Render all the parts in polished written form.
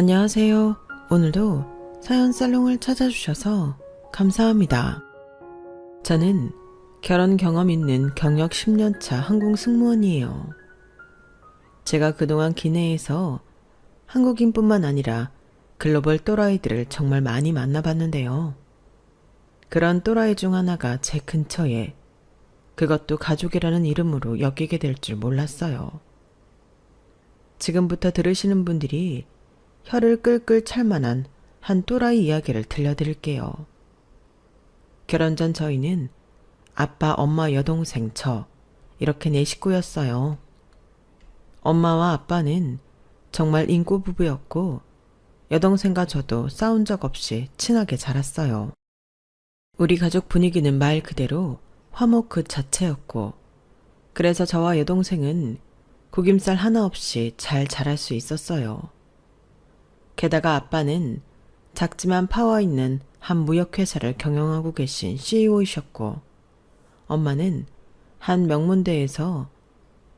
안녕하세요. 오늘도 사연 살롱을 찾아주셔서 감사합니다. 저는 결혼 경험 있는 경력 10년차 한국 승무원이에요. 제가 그동안 기내에서 한국인뿐만 아니라 글로벌 또라이들을 정말 많이 만나봤는데요. 그런 또라이 중 하나가 제 근처에, 그것도 가족이라는 이름으로 엮이게 될 줄 몰랐어요. 지금부터 들으시는 분들이 혀를 끌끌 찰 만한 한 또라이 이야기를 들려드릴게요. 결혼 전 저희는 아빠, 엄마, 여동생, 저 이렇게 4식구였어요. 엄마와 아빠는 정말 인고 부부였고 여동생과 저도 싸운 적 없이 친하게 자랐어요. 우리 가족 분위기는 말 그대로 화목 그 자체였고, 그래서 저와 여동생은 구김살 하나 없이 잘 자랄 수 있었어요. 게다가 아빠는 작지만 파워 있는 한 무역회사를 경영하고 계신 CEO이셨고, 엄마는 한 명문대에서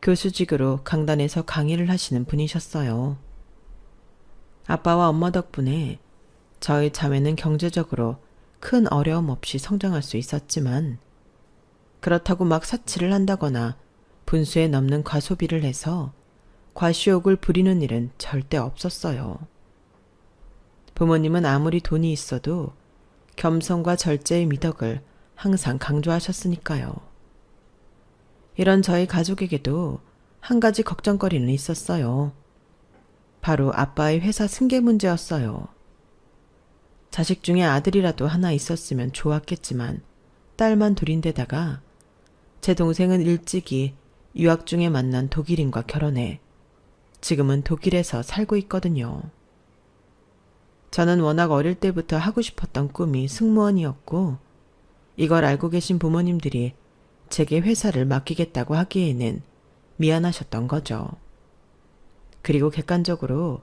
교수직으로 강단에서 강의를 하시는 분이셨어요. 아빠와 엄마 덕분에 저희 자매는 경제적으로 큰 어려움 없이 성장할 수 있었지만, 그렇다고 막 사치를 한다거나 분수에 넘는 과소비를 해서 과시욕을 부리는 일은 절대 없었어요. 부모님은 아무리 돈이 있어도 겸손과 절제의 미덕을 항상 강조하셨으니까요. 이런 저희 가족에게도 한 가지 걱정거리는 있었어요. 바로 아빠의 회사 승계 문제였어요. 자식 중에 아들이라도 하나 있었으면 좋았겠지만 딸만 둘인데다가 제 동생은 일찍이 유학 중에 만난 독일인과 결혼해 지금은 독일에서 살고 있거든요. 저는 워낙 어릴 때부터 하고 싶었던 꿈이 승무원이었고, 이걸 알고 계신 부모님들이 제게 회사를 맡기겠다고 하기에는 미안하셨던 거죠. 그리고 객관적으로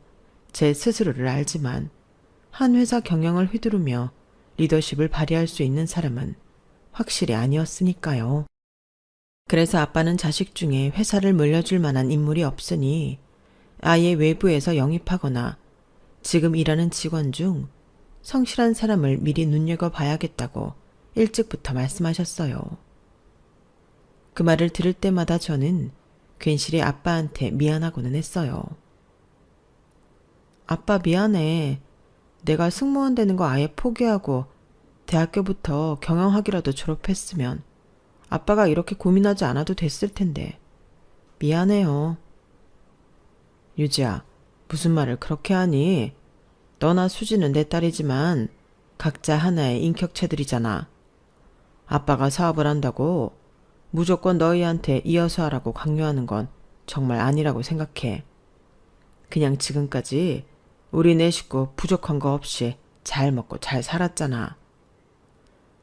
제 스스로를 알지만 한 회사 경영을 휘두르며 리더십을 발휘할 수 있는 사람은 확실히 아니었으니까요. 그래서 아빠는 자식 중에 회사를 물려줄 만한 인물이 없으니 아예 외부에서 영입하거나 지금 일하는 직원 중 성실한 사람을 미리 눈여겨봐야겠다고 일찍부터 말씀하셨어요. 그 말을 들을 때마다 저는 괜시리 아빠한테 미안하고는 했어요. 아빠 미안해. 내가 승무원 되는 거 아예 포기하고 대학교부터 경영학이라도 졸업했으면 아빠가 이렇게 고민하지 않아도 됐을 텐데. 미안해요. 유지야, 무슨 말을 그렇게 하니? 너나 수지는 내 딸이지만 각자 하나의 인격체들이잖아. 아빠가 사업을 한다고 무조건 너희한테 이어서 하라고 강요하는 건 정말 아니라고 생각해. 그냥 지금까지 우리 4식구 부족한 거 없이 잘 먹고 잘 살았잖아.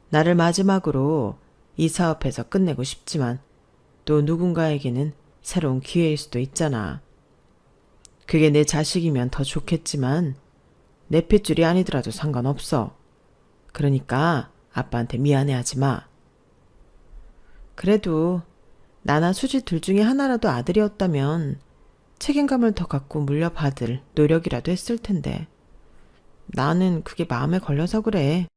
나를 마지막으로 이 사업에서 끝내고 싶지만 또 누군가에게는 새로운 기회일 수도 있잖아. 그게 내 자식이면 더 좋겠지만 내 핏줄이 아니더라도 상관없어. 그러니까 아빠한테 미안해하지 마. 그래도 나나 수지 둘 중에 하나라도 아들이었다면 책임감을 더 갖고 물려받을 노력이라도 했을 텐데 나는 그게 마음에 걸려서 그래.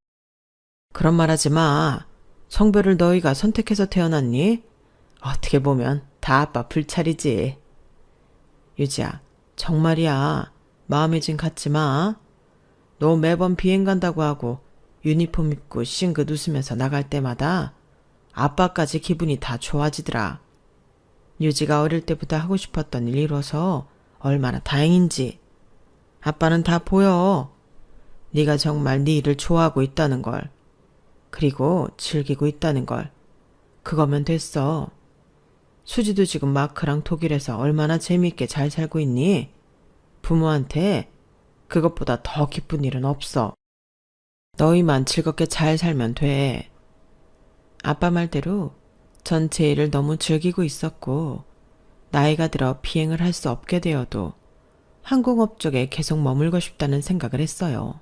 그런 말 하지 마. 성별을 너희가 선택해서 태어났니? 어떻게 보면 다 아빠 불찰이지. 유지야, 정말이야. 마음에 좀 갖지 마. 너 매번 비행 간다고 하고 유니폼 입고 싱긋 웃으면서 나갈 때마다 아빠까지 기분이 다 좋아지더라. 유지가 어릴 때부터 하고 싶었던 일 이뤄서 얼마나 다행인지. 아빠는 다 보여. 네가 정말 네 일을 좋아하고 있다는 걸. 그리고 즐기고 있다는 걸. 그거면 됐어. 수지도 지금 마크랑 독일에서 얼마나 재미있게 잘 살고 있니? 부모한테 그것보다 더 기쁜 일은 없어. 너희만 즐겁게 잘 살면 돼. 아빠 말대로 전 제 일을 너무 즐기고 있었고, 나이가 들어 비행을 할 수 없게 되어도 항공업 쪽에 계속 머물고 싶다는 생각을 했어요.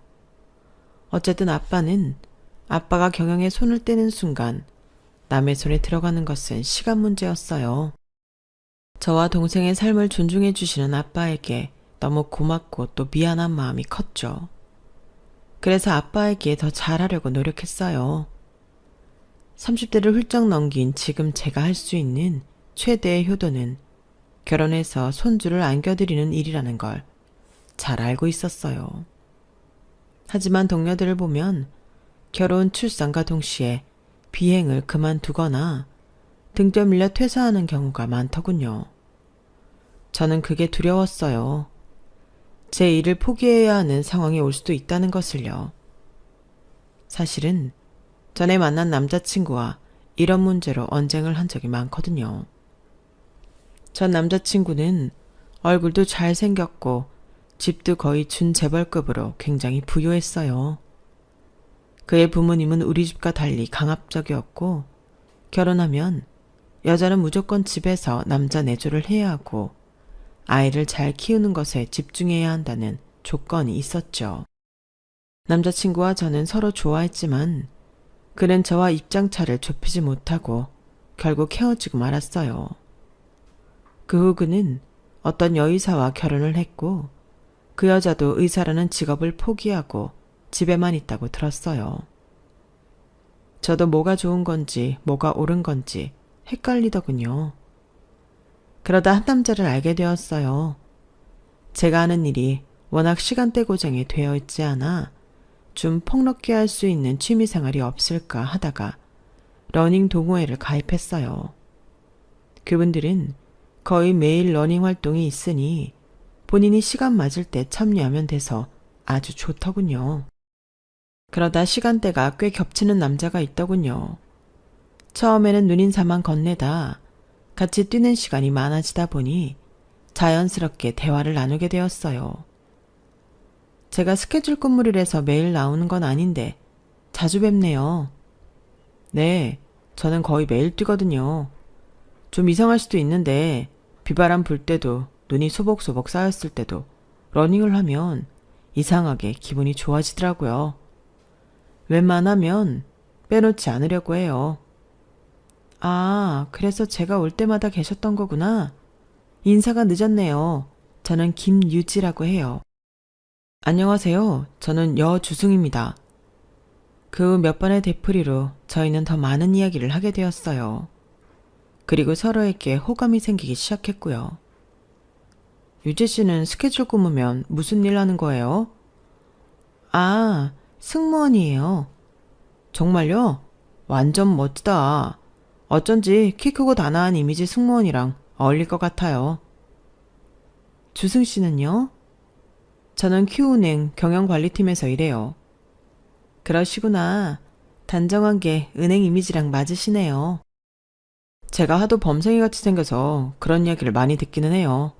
어쨌든 아빠는 아빠가 경영에 손을 떼는 순간 남의 손에 들어가는 것은 시간 문제였어요. 저와 동생의 삶을 존중해 주시는 아빠에게 너무 고맙고 또 미안한 마음이 컸죠. 그래서 아빠에게 더 잘하려고 노력했어요. 30대를 훌쩍 넘긴 지금 제가 할 수 있는 최대의 효도는 결혼해서 손주를 안겨드리는 일이라는 걸 잘 알고 있었어요. 하지만 동료들을 보면 결혼, 출산과 동시에 비행을 그만두거나 등 떠밀려 퇴사하는 경우가 많더군요. 저는 그게 두려웠어요. 제 일을 포기해야 하는 상황이 올 수도 있다는 것을요. 사실은 전에 만난 남자친구와 이런 문제로 언쟁을 한 적이 많거든요. 전 남자친구는 얼굴도 잘생겼고 집도 거의 준재벌급으로 굉장히 부유했어요. 그의 부모님은 우리 집과 달리 강압적이었고 결혼하면 여자는 무조건 집에서 남자 내조를 해야 하고 아이를 잘 키우는 것에 집중해야 한다는 조건이 있었죠. 남자친구와 저는 서로 좋아했지만 그는 저와 입장차를 좁히지 못하고 결국 헤어지고 말았어요. 그 후 그는 어떤 여의사와 결혼을 했고 그 여자도 의사라는 직업을 포기하고 집에만 있다고 들었어요. 저도 뭐가 좋은 건지 뭐가 옳은 건지 헷갈리더군요. 그러다 한 남자를 알게 되었어요. 제가 하는 일이 워낙 시간대 고정이 되어 있지 않아 좀 폭넓게 할 수 있는 취미생활이 없을까 하다가 러닝 동호회를 가입했어요. 그분들은 거의 매일 러닝 활동이 있으니 본인이 시간 맞을 때 참여하면 돼서 아주 좋더군요. 그러다 시간대가 꽤 겹치는 남자가 있더군요. 처음에는 눈인사만 건네다 같이 뛰는 시간이 많아지다 보니 자연스럽게 대화를 나누게 되었어요. 제가 스케줄 근무를해서 매일 나오는 건 아닌데 자주 뵙네요. 네, 저는 거의 매일 뛰거든요. 좀 이상할 수도 있는데 비바람 불 때도 눈이 소복소복 쌓였을 때도 러닝을 하면 이상하게 기분이 좋아지더라고요. 웬만하면 빼놓지 않으려고 해요. 아, 그래서 제가 올 때마다 계셨던 거구나. 인사가 늦었네요. 저는 김유지라고 해요. 안녕하세요. 저는 여주승입니다. 그 몇 번의 되풀이로 저희는 더 많은 이야기를 하게 되었어요. 그리고 서로에게 호감이 생기기 시작했고요. 유재 씨는 스케줄 근무면 무슨 일 하는 거예요? 아, 승무원이에요. 정말요? 완전 멋지다. 어쩐지 키 크고 단아한 이미지 승무원이랑 어울릴 것 같아요. 주승 씨는요? 저는 Q은행 경영관리팀에서 일해요. 그러시구나. 단정한 게 은행 이미지랑 맞으시네요. 제가 하도 범생이같이 생겨서 그런 이야기를 많이 듣기는 해요.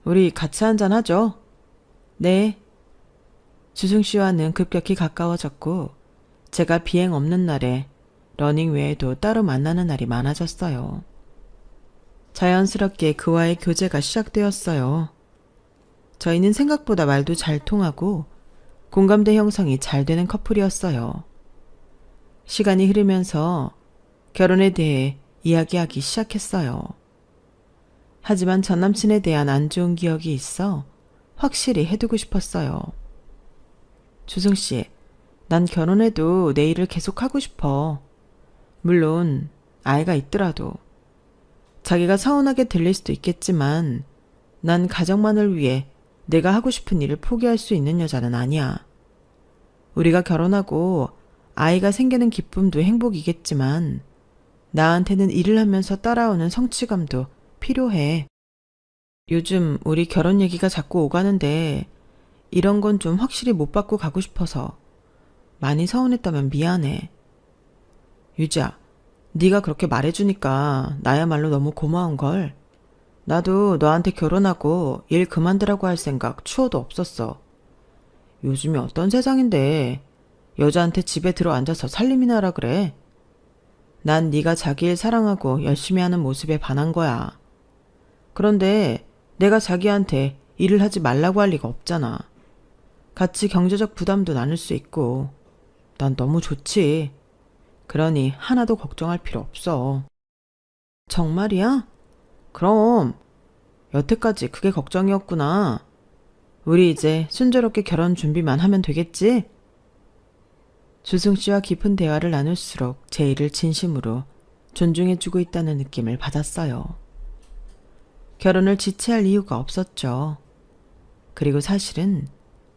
우리 같이 한잔 하죠? 네. 주승 씨와는 급격히 가까워졌고 제가 비행 없는 날에 러닝 외에도 따로 만나는 날이 많아졌어요. 자연스럽게 그와의 교제가 시작되었어요. 저희는 생각보다 말도 잘 통하고 공감대 형성이 잘 되는 커플이었어요. 시간이 흐르면서 결혼에 대해 이야기하기 시작했어요. 하지만 전 남친에 대한 안 좋은 기억이 있어 확실히 해두고 싶었어요. 주승 씨, 난 결혼해도 내 일을 계속하고 싶어. 물론 아이가 있더라도. 자기가 서운하게 들릴 수도 있겠지만 난 가정만을 위해 내가 하고 싶은 일을 포기할 수 있는 여자는 아니야. 우리가 결혼하고 아이가 생기는 기쁨도 행복이겠지만 나한테는 일을 하면서 따라오는 성취감도 필요해. 요즘 우리 결혼 얘기가 자꾸 오가는데 이런 건 좀 확실히 못 받고 가고 싶어서 많이 서운했다면 미안해. 유지야, 네가 그렇게 말해주니까 나야말로 너무 고마운걸. 나도 너한테 결혼하고 일 그만두라고 할 생각 추워도 없었어. 요즘이 어떤 세상인데 여자한테 집에 들어앉아서 살림이나 하라 그래. 난 네가 자기 일 사랑하고 열심히 하는 모습에 반한 거야. 그런데 내가 자기한테 일을 하지 말라고 할 리가 없잖아. 같이 경제적 부담도 나눌 수 있고 난 너무 좋지. 그러니 하나도 걱정할 필요 없어. 정말이야? 그럼 여태까지 그게 걱정이었구나. 우리 이제 순조롭게 결혼 준비만 하면 되겠지? 주승 씨와 깊은 대화를 나눌수록 제 일을 진심으로 존중해주고 있다는 느낌을 받았어요. 결혼을 지체할 이유가 없었죠. 그리고 사실은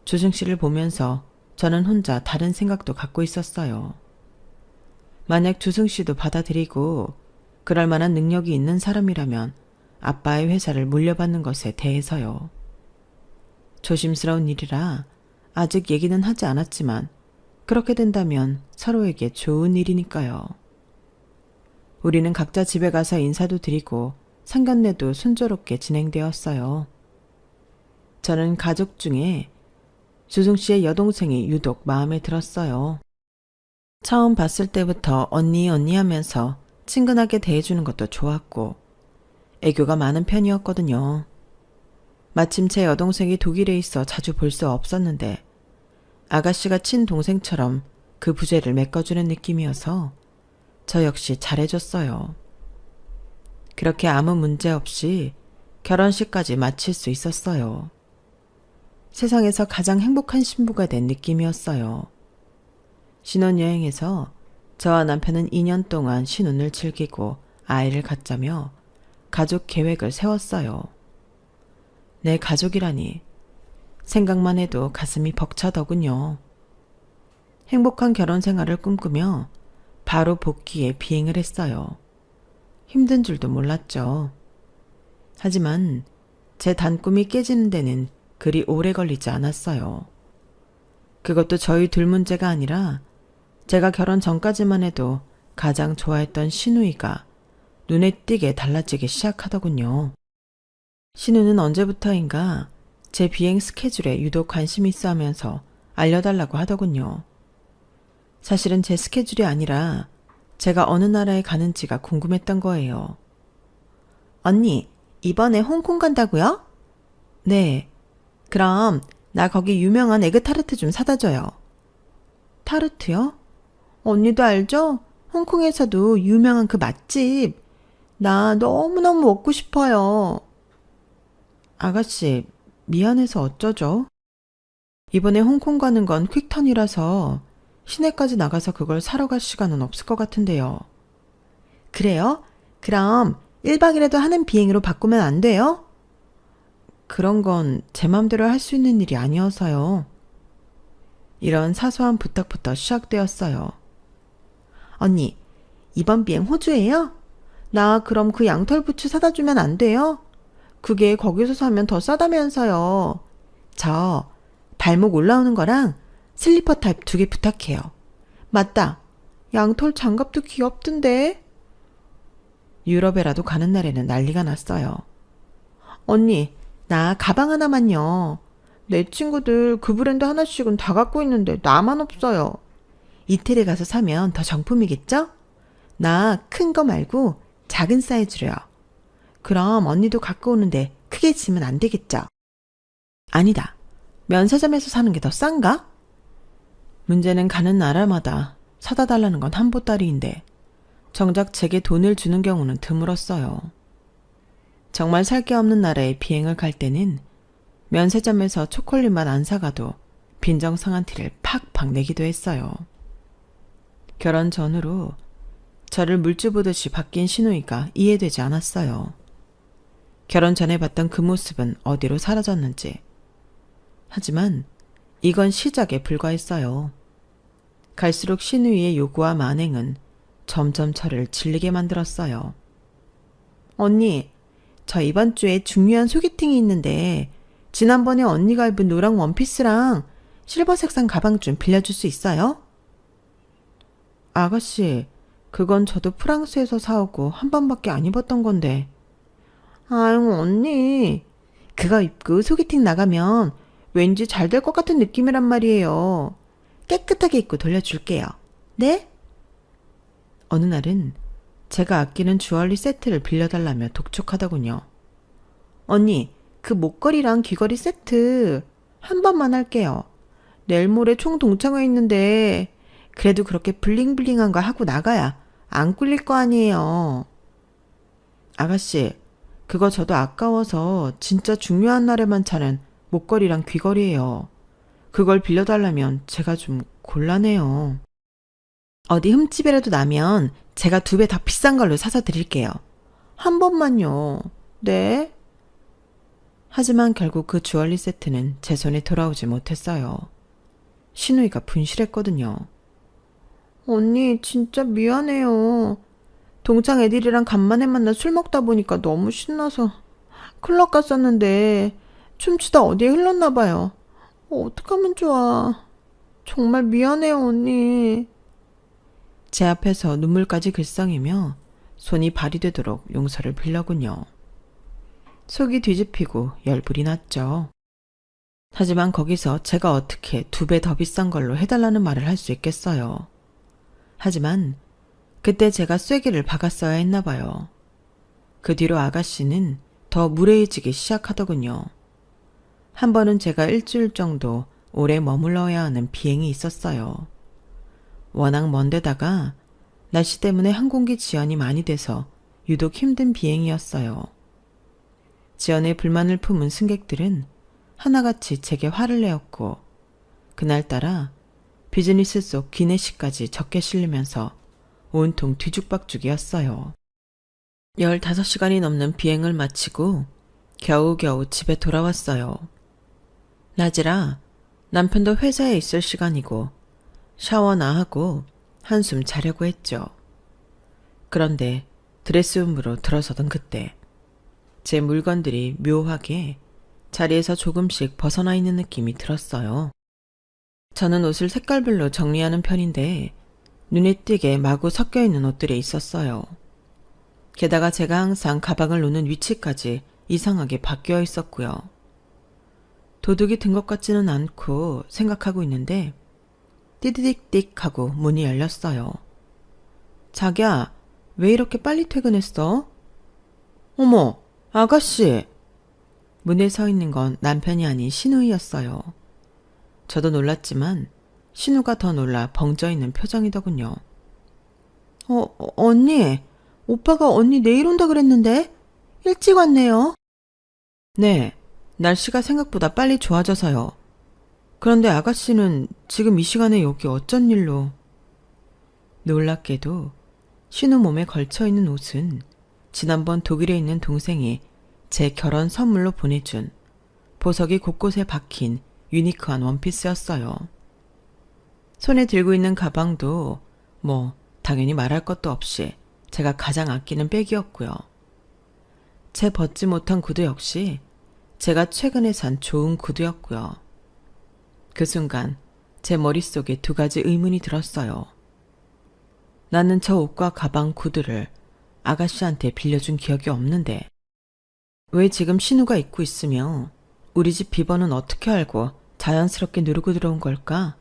주승 씨를 보면서 저는 혼자 다른 생각도 갖고 있었어요. 만약 주승 씨도 받아들이고 그럴 만한 능력이 있는 사람이라면 아빠의 회사를 물려받는 것에 대해서요. 조심스러운 일이라 아직 얘기는 하지 않았지만 그렇게 된다면 서로에게 좋은 일이니까요. 우리는 각자 집에 가서 인사도 드리고 상견례도 순조롭게 진행되었어요. 저는 가족 중에 주승 씨의 여동생이 유독 마음에 들었어요. 처음 봤을 때부터 언니 하면서 친근하게 대해주는 것도 좋았고 애교가 많은 편이었거든요. 마침 제 여동생이 독일에 있어 자주 볼 수 없었는데 아가씨가 친동생처럼 그 부재를 메꿔주는 느낌이어서 저 역시 잘해줬어요. 그렇게 아무 문제 없이 결혼식까지 마칠 수 있었어요. 세상에서 가장 행복한 신부가 된 느낌이었어요. 신혼여행에서 저와 남편은 2년 동안 신혼을 즐기고 아이를 갖자며 가족 계획을 세웠어요. 내 가족이라니 생각만 해도 가슴이 벅차더군요. 행복한 결혼 생활을 꿈꾸며 바로 복귀에 비행을 했어요. 힘든 줄도 몰랐죠. 하지만 제 단꿈이 깨지는 데는 그리 오래 걸리지 않았어요. 그것도 저희 둘 문제가 아니라 제가 결혼 전까지만 해도 가장 좋아했던 신우이가 눈에 띄게 달라지기 시작하더군요. 신우는 언제부터인가 제 비행 스케줄에 유독 관심이 있어 하면서 알려달라고 하더군요. 사실은 제 스케줄이 아니라 제가 어느 나라에 가는지가 궁금했던 거예요. 언니, 이번에 홍콩 간다고요? 네. 그럼 나 거기 유명한 에그타르트 좀 사다 줘요. 타르트요? 언니도 알죠? 홍콩에서도 유명한 그 맛집. 나 너무너무 먹고 싶어요. 아가씨, 미안해서 어쩌죠? 이번에 홍콩 가는 건 퀵턴이라서 시내까지 나가서 그걸 사러 갈 시간은 없을 것 같은데요. 그래요? 그럼 1박 2일에도 하는 비행으로 바꾸면 안 돼요? 그런 건 제 맘대로 할 수 있는 일이 아니어서요. 이런 사소한 부탁부터 시작되었어요. 언니, 이번 비행 호주예요? 나 그럼 그 양털 부츠 사다 주면 안 돼요? 그게 거기서 사면 더 싸다면서요. 저 발목 올라오는 거랑 슬리퍼 타입 2개 부탁해요. 맞다. 양털 장갑도 귀엽던데. 유럽에라도 가는 날에는 난리가 났어요. 언니, 나 가방 하나만요. 내 친구들 그 브랜드 하나씩은 다 갖고 있는데 나만 없어요. 이태리 가서 사면 더 정품이겠죠? 나 큰 거 말고 작은 사이즈로요. 그럼 언니도 갖고 오는데 크게 지면 안 되겠죠? 아니다. 면세점에서 사는 게 더 싼가? 문제는 가는 나라마다 사다 달라는 건 한 보따리인데 정작 제게 돈을 주는 경우는 드물었어요. 정말 살 게 없는 나라에 비행을 갈 때는 면세점에서 초콜릿만 안 사가도 빈정상한 티를 팍팍 내기도 했어요. 결혼 전후로 저를 물주 보듯이 바뀐 신우이가 이해되지 않았어요. 결혼 전에 봤던 그 모습은 어디로 사라졌는지. 하지만 이건 시작에 불과했어요. 갈수록 신우이의 요구와 만행은 점점 저를 질리게 만들었어요. 언니, 저 이번 주에 중요한 소개팅이 있는데 지난번에 언니가 입은 노랑 원피스랑 실버 색상 가방 좀 빌려줄 수 있어요? 아가씨, 그건 저도 프랑스에서 사오고 한 번밖에 안 입었던 건데. 아유, 언니. 그거 입고 소개팅 나가면 왠지 잘 될 것 같은 느낌이란 말이에요. 깨끗하게 입고 돌려줄게요. 네? 어느 날은 제가 아끼는 주얼리 세트를 빌려달라며 독촉하더군요. 언니, 그 목걸이랑 귀걸이 세트 한 번만 할게요. 내일 모레 총 동창회 있는데 그래도 그렇게 블링블링한 거 하고 나가야 안 꿀릴 거 아니에요. 아가씨, 그거 저도 아까워서 진짜 중요한 날에만 차는 목걸이랑 귀걸이에요. 그걸 빌려달라면 제가 좀 곤란해요. 어디 흠집이라도 나면 제가 2배 더 비싼 걸로 사서 드릴게요. 한 번만요. 네? 하지만 결국 그 주얼리 세트는 제 손에 돌아오지 못했어요. 신우이가 분실했거든요. 언니 진짜 미안해요. 동창 애들이랑 간만에 만나 술 먹다 보니까 너무 신나서 클럽 갔었는데 춤추다 어디에 흘렀나 봐요. 어떡하면 좋아. 정말 미안해요, 언니. 제 앞에서 눈물까지 글썽이며 손이 발이 되도록 용서를 빌려군요. 속이 뒤집히고 열불이 났죠. 하지만 거기서 제가 어떻게 2배 더 비싼 걸로 해달라는 말을 할 수 있겠어요. 하지만 그때 제가 쐐기를 박았어야 했나 봐요. 그 뒤로 아가씨는 더 무례해지기 시작하더군요. 한 번은 제가 일주일 정도 오래 머물러야 하는 비행이 있었어요. 워낙 먼 데다가 날씨 때문에 항공기 지연이 많이 돼서 유독 힘든 비행이었어요. 지연에 불만을 품은 승객들은 하나같이 제게 화를 내었고 그날따라 비즈니스 속 기내식까지 적게 실리면서 온통 뒤죽박죽이었어요. 15시간이 넘는 비행을 마치고 겨우겨우 집에 돌아왔어요. 낮이라 남편도 회사에 있을 시간이고 샤워나 하고 한숨 자려고 했죠. 그런데 드레스룸으로 들어서던 그때 제 물건들이 묘하게 자리에서 조금씩 벗어나 있는 느낌이 들었어요. 저는 옷을 색깔별로 정리하는 편인데 눈에 띄게 마구 섞여 있는 옷들이 있었어요. 게다가 제가 항상 가방을 놓는 위치까지 이상하게 바뀌어 있었고요. 도둑이 든 것 같지는 않고 생각하고 있는데 띠디딕딕 하고 문이 열렸어요. 자기야, 왜 이렇게 빨리 퇴근했어? 어머, 아가씨! 문에 서 있는 건 남편이 아닌 신우이였어요. 저도 놀랐지만 신우가 더 놀라 벙쪄 있는 표정이더군요. 언니, 오빠가 언니 내일 온다 그랬는데? 일찍 왔네요. 네, 날씨가 생각보다 빨리 좋아져서요. 그런데 아가씨는 지금 이 시간에 여기 어쩐 일로? 놀랍게도 신우 몸에 걸쳐있는 옷은 지난번 독일에 있는 동생이 제 결혼 선물로 보내준 보석이 곳곳에 박힌 유니크한 원피스였어요. 손에 들고 있는 가방도 당연히 말할 것도 없이 제가 가장 아끼는 백이었고요. 제 벗지 못한 구두 역시 제가 최근에 산 좋은 구두였고요. 그 순간 제 머릿속에 2가지 의문이 들었어요. 나는 저 옷과 가방, 구두를 아가씨한테 빌려준 기억이 없는데 왜 지금 신우가 입고 있으며 우리 집 비번은 어떻게 알고 자연스럽게 누르고 들어온 걸까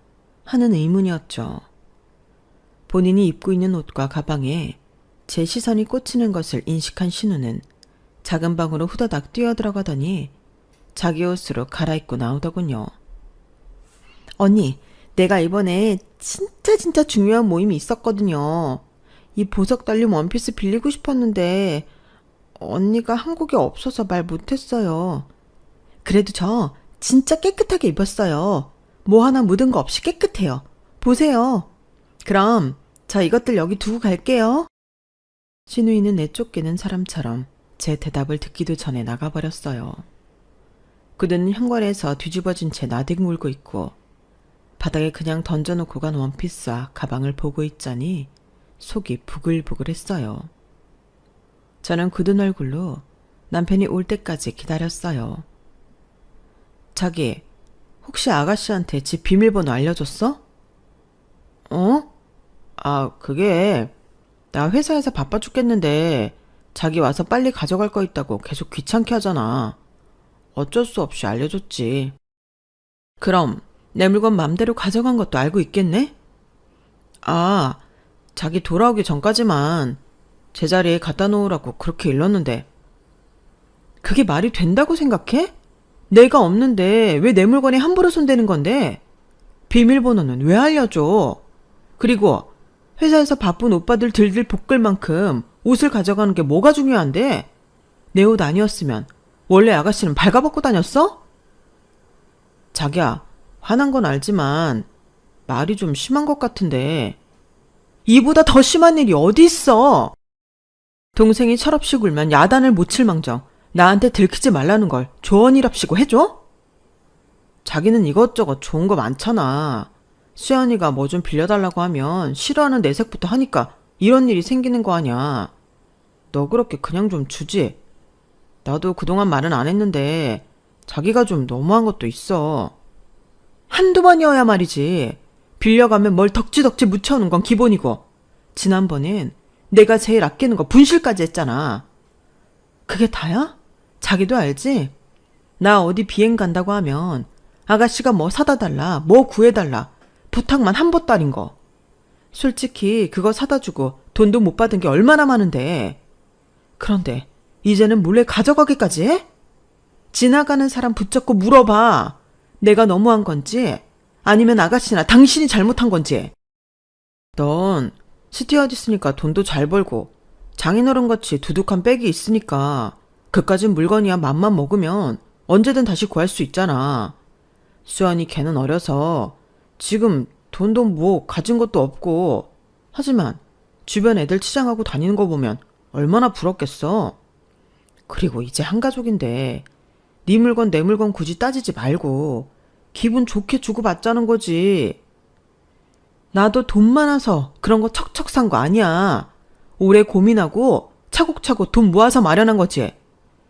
하는 의문이었죠. 본인이 입고 있는 옷과 가방에 제 시선이 꽂히는 것을 인식한 신우는 작은 방으로 후다닥 뛰어들어가더니 자기 옷으로 갈아입고 나오더군요. 언니, 내가 이번에 진짜 중요한 모임이 있었거든요. 이 보석 달린 원피스 빌리고 싶었는데 언니가 한국에 없어서 말 못했어요. 그래도 저 진짜 깨끗하게 입었어요. 뭐 하나 묻은 거 없이 깨끗해요. 보세요. 그럼 저 이것들 여기 두고 갈게요. 신우이는 내쫓기는 사람처럼 제 대답을 듣기도 전에 나가버렸어요. 그는 현관에서 뒤집어진 채 나뒹굴고 있고 바닥에 그냥 던져놓고 간 원피스와 가방을 보고 있자니 속이 부글부글했어요. 저는 굳은 얼굴로 남편이 올 때까지 기다렸어요. 자기, 혹시 아가씨한테 집 비밀번호 알려줬어? 그게 나 회사에서 바빠 죽겠는데 자기 와서 빨리 가져갈 거 있다고 계속 귀찮게 하잖아. 어쩔 수 없이 알려줬지. 그럼 내 물건 맘대로 가져간 것도 알고 있겠네? 자기 돌아오기 전까지만 제자리에 갖다 놓으라고 그렇게 일렀는데 그게 말이 된다고 생각해? 내가 없는데 왜 내 물건에 함부로 손대는 건데? 비밀번호는 왜 알려줘? 그리고 회사에서 바쁜 오빠들 들들 볶을 만큼 옷을 가져가는 게 뭐가 중요한데? 내 옷 아니었으면 원래 아가씨는 발가벗고 다녔어? 자기야, 화난 건 알지만 말이 좀 심한 것 같은데. 이보다 더 심한 일이 어디 있어? 동생이 철없이 굴면 야단을 못 칠 망정 나한테 들키지 말라는 걸 조언이랍시고 해줘? 자기는 이것저것 좋은 거 많잖아. 수연이가 뭐 좀 빌려달라고 하면 싫어하는 내색부터 하니까 이런 일이 생기는 거 아냐. 너 그렇게 그냥 좀 주지. 나도 그동안 말은 안 했는데 자기가 좀 너무한 것도 있어. 한두 번이어야 말이지. 빌려가면 뭘 덕지덕지 묻혀오는 건 기본이고, 지난번엔 내가 제일 아끼는 거 분실까지 했잖아. 그게 다야? 자기도 알지? 나 어디 비행 간다고 하면 아가씨가 뭐 사다 달라, 뭐 구해달라 부탁만 한 보따린 거. 솔직히 그거 사다 주고 돈도 못 받은 게 얼마나 많은데. 그런데 이제는 몰래 가져가기까지 해? 지나가는 사람 붙잡고 물어봐. 내가 너무한 건지 아니면 아가씨나 당신이 잘못한 건지. 넌 스튜어디스니까 돈도 잘 벌고 장인어른같이 두둑한 백이 있으니까 그까진 물건이야 맘만 먹으면 언제든 다시 구할 수 있잖아. 수연이 걔는 어려서 지금 돈도 뭐 가진 것도 없고, 하지만 주변 애들 치장하고 다니는 거 보면 얼마나 부럽겠어. 그리고 이제 한 가족인데 네 물건 내 물건 굳이 따지지 말고 기분 좋게 주고받자는 거지. 나도 돈 많아서 그런 거 척척 산 거 아니야. 오래 고민하고 차곡차곡 돈 모아서 마련한 거지.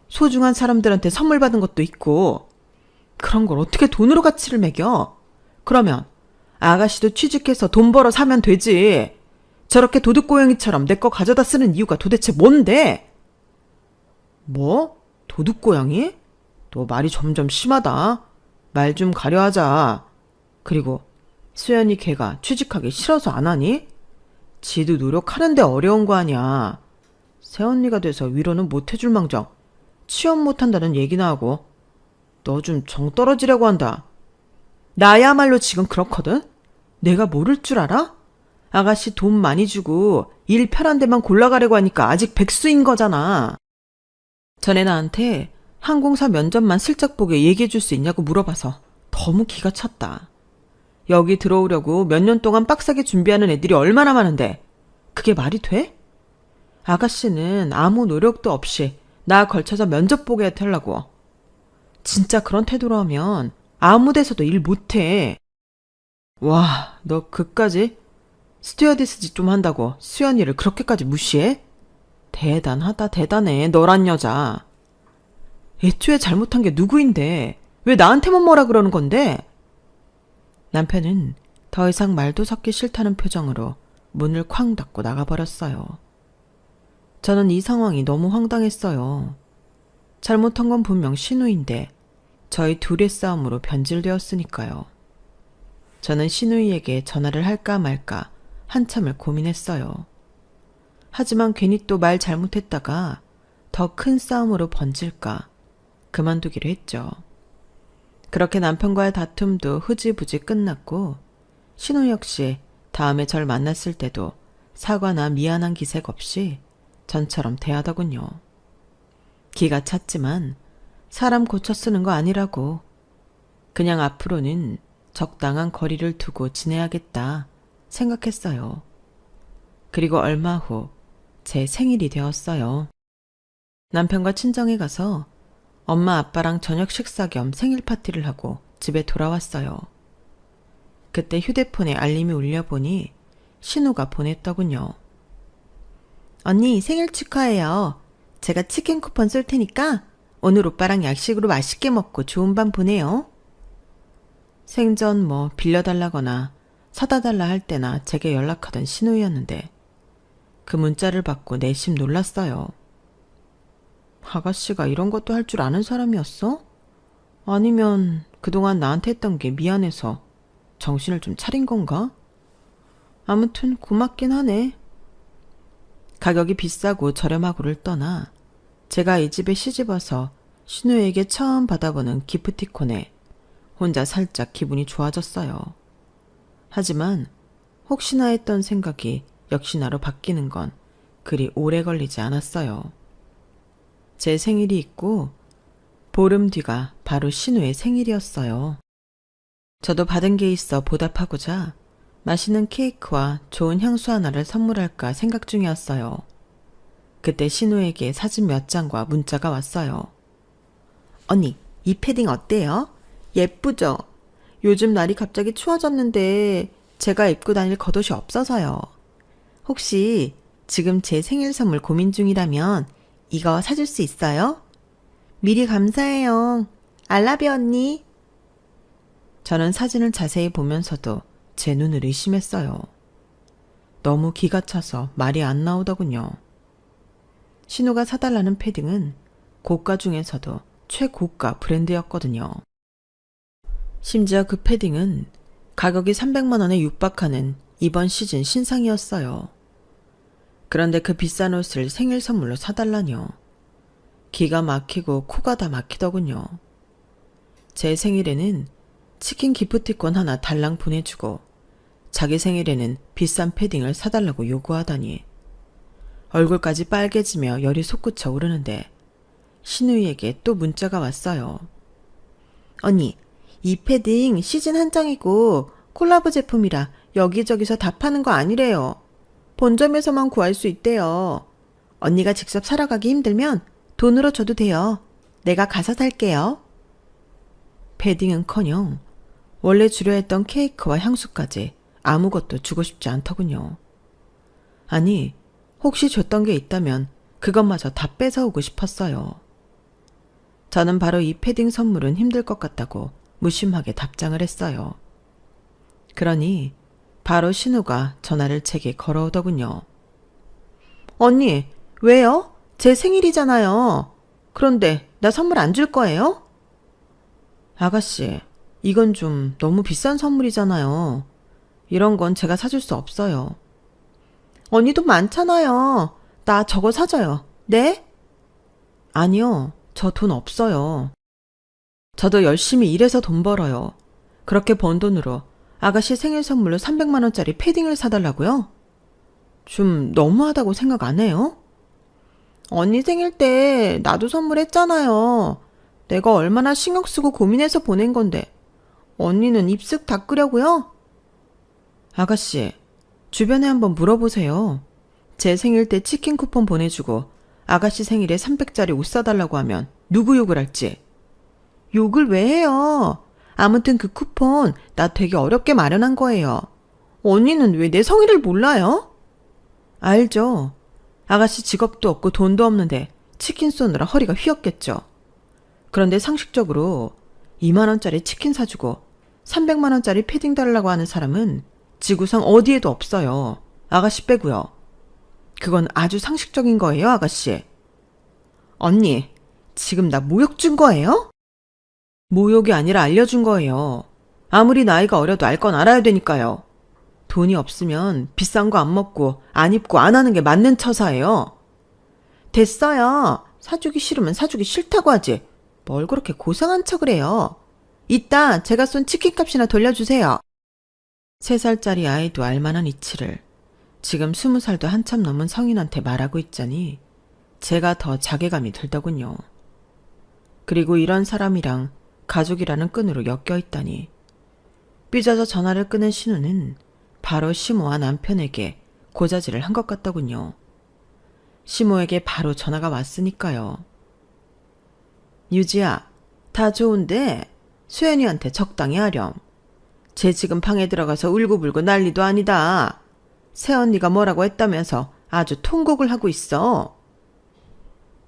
소중한 사람들한테 선물 받은 것도 있고. 그런 걸 어떻게 돈으로 가치를 매겨? 그러면 아가씨도 취직해서 돈 벌어 사면 되지. 저렇게 도둑고양이처럼 내 거 가져다 쓰는 이유가 도대체 뭔데? 뭐? 도둑고양이? 너 말이 점점 심하다. 말 좀 가려하자. 그리고 수연이 걔가 취직하기 싫어서 안 하니? 지도 노력하는데 어려운 거 아니야. 새언니가 돼서 위로는 못 해줄 망정 취업 못한다는 얘기나 하고. 너 좀 정 떨어지려고 한다. 나야말로 지금 그렇거든? 내가 모를 줄 알아? 아가씨 돈 많이 주고 일 편한 데만 골라가려고 하니까 아직 백수인 거잖아. 전에 나한테 항공사 면접만 슬쩍 보게 얘기해 줄 수 있냐고 물어봐서 너무 기가 찼다. 여기 들어오려고 몇 년 동안 빡세게 준비하는 애들이 얼마나 많은데 그게 말이 돼? 아가씨는 아무 노력도 없이 나 걸쳐서 면접 보게 해달라고. 진짜 그런 태도로 하면 아무 데서도 일 못해. 와, 너 그까지? 스튜어디스 짓 좀 한다고 수연이를 그렇게까지 무시해? 대단하다, 대단해, 너란 여자. 애초에 잘못한 게 누구인데 왜 나한테만 뭐라 그러는 건데? 남편은 더 이상 말도 섞기 싫다는 표정으로 문을 쾅 닫고 나가버렸어요. 저는 이 상황이 너무 황당했어요. 잘못한 건 분명 신우인데 저희 둘의 싸움으로 변질되었으니까요. 저는 신우이에게 전화를 할까 말까 한참을 고민했어요. 하지만 괜히 또 말 잘못했다가 더 큰 싸움으로 번질까 그만두기로 했죠. 그렇게 남편과의 다툼도 흐지부지 끝났고 신우 역시 다음에 절 만났을 때도 사과나 미안한 기색 없이 전처럼 대하더군요. 기가 찼지만 사람 고쳐 쓰는 거 아니라고. 그냥 앞으로는 적당한 거리를 두고 지내야겠다 생각했어요. 그리고 얼마 후 제 생일이 되었어요. 남편과 친정에 가서 엄마 아빠랑 저녁 식사 겸 생일 파티를 하고 집에 돌아왔어요. 그때 휴대폰에 알림이 울려보니 신우가 보냈더군요. 언니 생일 축하해요. 제가 치킨 쿠폰 쏠 테니까 오늘 오빠랑 약식으로 맛있게 먹고 좋은 밤 보내요. 생전 뭐 빌려달라거나 사다 달라 할 때나 제게 연락하던 신우였는데 그 문자를 받고 내심 놀랐어요. 아가씨가 이런 것도 할 줄 아는 사람이었어? 아니면 그동안 나한테 했던 게 미안해서 정신을 좀 차린 건가? 아무튼 고맙긴 하네. 가격이 비싸고 저렴하고를 떠나 제가 이 집에 시집와서 신우에게 처음 받아보는 기프티콘에 혼자 살짝 기분이 좋아졌어요. 하지만 혹시나 했던 생각이 역시나로 바뀌는 건 그리 오래 걸리지 않았어요. 제 생일이 있고 보름 뒤가 바로 신우의 생일이었어요. 저도 받은 게 있어 보답하고자 맛있는 케이크와 좋은 향수 하나를 선물할까 생각 중이었어요. 그때 신우에게 사진 몇 장과 문자가 왔어요. 언니, 이 패딩 어때요? 예쁘죠? 요즘 날이 갑자기 추워졌는데 제가 입고 다닐 겉옷이 없어서요. 혹시 지금 제 생일 선물 고민 중이라면 이거 사줄 수 있어요? 미리 감사해요. 알라뷰 언니. 저는 사진을 자세히 보면서도 제 눈을 의심했어요. 너무 기가 차서 말이 안 나오더군요. 신우가 사달라는 패딩은 고가 중에서도 최고가 브랜드였거든요. 심지어 그 패딩은 가격이 300만 원에 육박하는 이번 시즌 신상이었어요. 그런데 그 비싼 옷을 생일 선물로 사달라뇨. 기가 막히고 코가 다 막히더군요. 제 생일에는 치킨 기프티콘 하나 달랑 보내주고 자기 생일에는 비싼 패딩을 사달라고 요구하다니. 얼굴까지 빨개지며 열이 솟구쳐 오르는데 신우이에게 또 문자가 왔어요. 언니, 이 패딩 시즌 한정이고 콜라보 제품이라 여기저기서 다 파는 거 아니래요. 본점에서만 구할 수 있대요. 언니가 직접 사러 가기 힘들면 돈으로 줘도 돼요. 내가 가서 살게요. 패딩은커녕 원래 주려 했던 케이크와 향수까지 아무것도 주고 싶지 않더군요. 아니, 혹시 줬던 게 있다면 그것마저 다 뺏어오고 싶었어요. 저는 바로 이 패딩 선물은 힘들 것 같다고 무심하게 답장을 했어요. 그러니 바로 신우가 전화를 제게 걸어오더군요. 언니, 왜요? 제 생일이잖아요. 그런데 나 선물 안 줄 거예요? 아가씨, 이건 좀 너무 비싼 선물이잖아요. 이런 건 제가 사줄 수 없어요. 언니 돈 많잖아요. 나 저거 사줘요. 네? 아니요, 저 돈 없어요. 저도 열심히 일해서 돈 벌어요. 그렇게 번 돈으로 아가씨 생일 선물로 300만 원짜리 패딩을 사달라고요? 좀 너무하다고 생각 안 해요? 언니 생일 때 나도 선물했잖아요. 내가 얼마나 신경 쓰고 고민해서 보낸 건데 언니는 입쓱 닦으려고요? 아가씨, 주변에 한번 물어보세요. 제 생일 때 치킨 쿠폰 보내주고 아가씨 생일에 300짜리 옷 사달라고 하면 누구 욕을 할지. 욕을 왜 해요? 아무튼 그 쿠폰 나 되게 어렵게 마련한 거예요. 언니는 왜 내 성의를 몰라요? 알죠. 아가씨 직업도 없고 돈도 없는데 치킨 쏘느라 허리가 휘었겠죠. 그런데 상식적으로 2만 원짜리 치킨 사주고 300만 원짜리 패딩 달라고 하는 사람은 지구상 어디에도 없어요. 아가씨 빼고요. 그건 아주 상식적인 거예요, 아가씨. 언니, 지금 나 모욕 준 거예요? 모욕이 아니라 알려준 거예요. 아무리 나이가 어려도 알 건 알아야 되니까요. 돈이 없으면 비싼 거 안 먹고 안 입고 안 하는 게 맞는 처사예요. 됐어요. 사주기 싫으면 사주기 싫다고 하지. 뭘 그렇게 고상한 척을 해요. 이따 제가 쏜 치킨값이나 돌려주세요. 3살짜리 아이도 알만한 이치를 지금 20살도 한참 넘은 성인한테 말하고 있자니 제가 더 자괴감이 들더군요. 그리고 이런 사람이랑 가족이라는 끈으로 엮여 있다니. 삐져서 전화를 끊은 신우는 바로 시모와 남편에게 고자질을 한 것 같더군요. 시모에게 바로 전화가 왔으니까요. 유지야, 다 좋은데 수연이한테 적당히 하렴. 쟤 지금 방에 들어가서 울고불고 난리도 아니다. 새언니가 뭐라고 했다면서 아주 통곡을 하고 있어.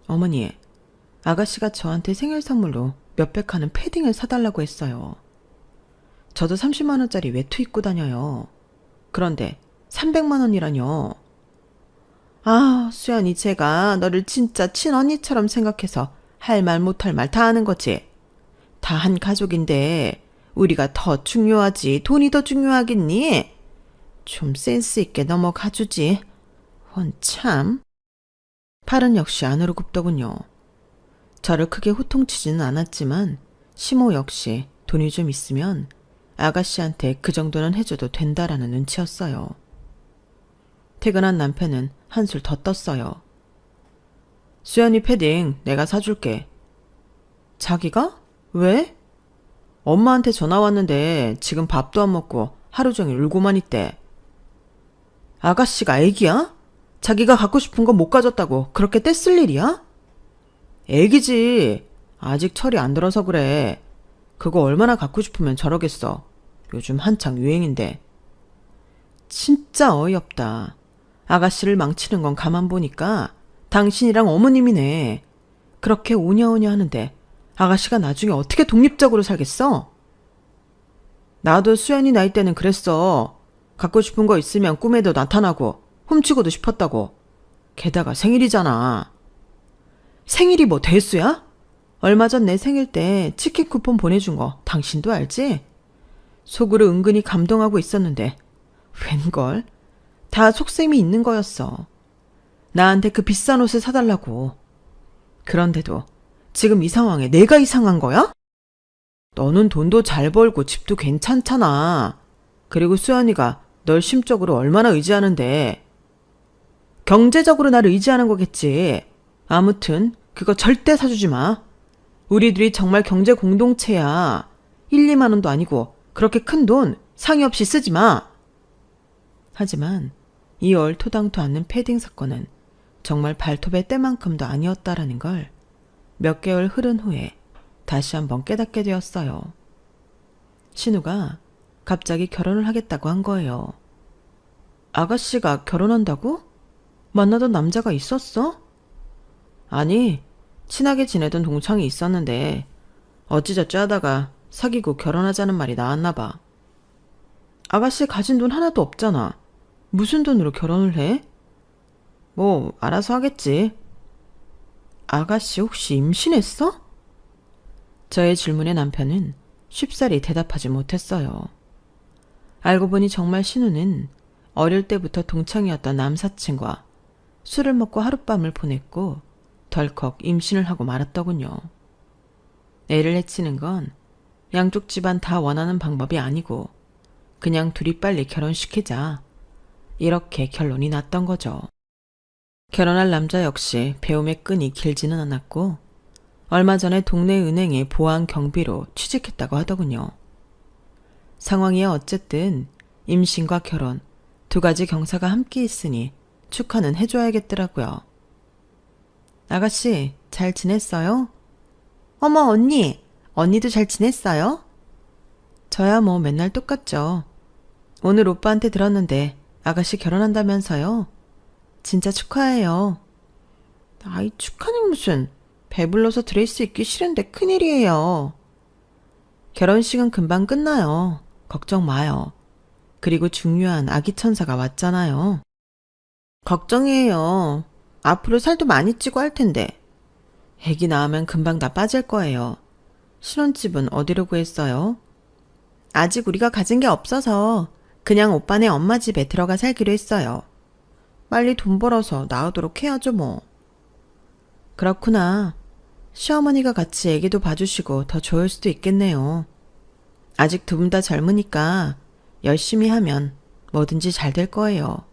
어머니, 아가씨가 저한테 생일 선물로 몇백 하는 패딩을 사달라고 했어요. 저도 30만 원짜리 외투 입고 다녀요. 그런데 300만 원이라뇨. 아, 수연이 제가 너를 진짜 친언니처럼 생각해서 할 말 못할 말 다 하는 거지. 다 한 가족인데 우리가 더 중요하지 돈이 더 중요하겠니? 좀 센스 있게 넘어가주지. 참. 팔은 역시 안으로 굽더군요. 저를 크게 호통치지는 않았지만 시모 역시 돈이 좀 있으면 아가씨한테 그 정도는 해줘도 된다라는 눈치였어요. 퇴근한 남편은 한술 더 떴어요. 수연이 패딩 내가 사줄게. 자기가? 왜? 엄마한테 전화 왔는데 지금 밥도 안 먹고 하루 종일 울고만 있대. 아가씨가 애기야? 자기가 갖고 싶은 거 못 가졌다고 그렇게 떼쓸 일이야? 애기지. 아직 철이 안 들어서 그래. 그거 얼마나 갖고 싶으면 저러겠어. 요즘 한창 유행인데. 진짜 어이없다. 아가씨를 망치는 건 가만 보니까 당신이랑 어머님이네. 그렇게 오냐오냐 하는데 아가씨가 나중에 어떻게 독립적으로 살겠어? 나도 수연이 나이 때는 그랬어. 갖고 싶은 거 있으면 꿈에도 나타나고 훔치고도 싶었다고. 게다가 생일이잖아. 생일이 뭐 대수야? 얼마 전 내 생일 때 치킨 쿠폰 보내준 거 당신도 알지? 속으로 은근히 감동하고 있었는데 웬걸? 다 속셈이 있는 거였어. 나한테 그 비싼 옷을 사달라고. 그런데도 지금 이 상황에 내가 이상한 거야? 너는 돈도 잘 벌고 집도 괜찮잖아. 그리고 수연이가 널 심적으로 얼마나 의지하는데. 경제적으로 나를 의지하는 거겠지. 아무튼 그거 절대 사주지 마. 우리 둘이 정말 경제 공동체야. 1, 2만 원도 아니고 그렇게 큰 돈 상의 없이 쓰지 마. 하지만 이 얼토당토 않는 패딩 사건은 정말 발톱의 때만큼도 아니었다라는 걸 몇 개월 흐른 후에 다시 한번 깨닫게 되었어요. 신우가 갑자기 결혼을 하겠다고 한 거예요. 아가씨가 결혼한다고? 만나던 남자가 있었어? 아니, 친하게 지내던 동창이 있었는데 어찌저찌 하다가 사귀고 결혼하자는 말이 나왔나 봐. 아가씨 가진 돈 하나도 없잖아. 무슨 돈으로 결혼을 해? 뭐 알아서 하겠지. 아가씨 혹시 임신했어? 저의 질문에 남편은 쉽사리 대답하지 못했어요. 알고 보니 정말 신우는 어릴 때부터 동창이었던 남사친과 술을 먹고 하룻밤을 보냈고 덜컥 임신을 하고 말았더군요. 애를 해치는 건 양쪽 집안 다 원하는 방법이 아니고 그냥 둘이 빨리 결혼시키자. 이렇게 결론이 났던 거죠. 결혼할 남자 역시 배움의 끈이 길지는 않았고 얼마 전에 동네 은행에 보안 경비로 취직했다고 하더군요. 상황이야 어쨌든 임신과 결혼 두 가지 경사가 함께 있으니 축하는 해줘야겠더라고요. 아가씨 잘 지냈어요? 어머 언니도 잘 지냈어요? 저야 뭐 맨날 똑같죠. 오늘 오빠한테 들었는데 아가씨 결혼한다면서요? 진짜 축하해요. 아이 축하는 무슨. 배불러서 드레스 입기 싫은데 큰일이에요. 결혼식은 금방 끝나요. 걱정 마요. 그리고 중요한 아기 천사가 왔잖아요. 걱정이에요. 앞으로 살도 많이 찌고 할 텐데. 애기 낳으면 금방 다 빠질 거예요. 신혼집은 어디로 구했어요? 아직 우리가 가진 게 없어서 그냥 오빠네 엄마 집에 들어가 살기로 했어요. 빨리 돈 벌어서 나오도록 해야죠 뭐. 그렇구나. 시어머니가 같이 애기도 봐주시고 더 좋을 수도 있겠네요. 아직 두 분 다 젊으니까 열심히 하면 뭐든지 잘 될 거예요.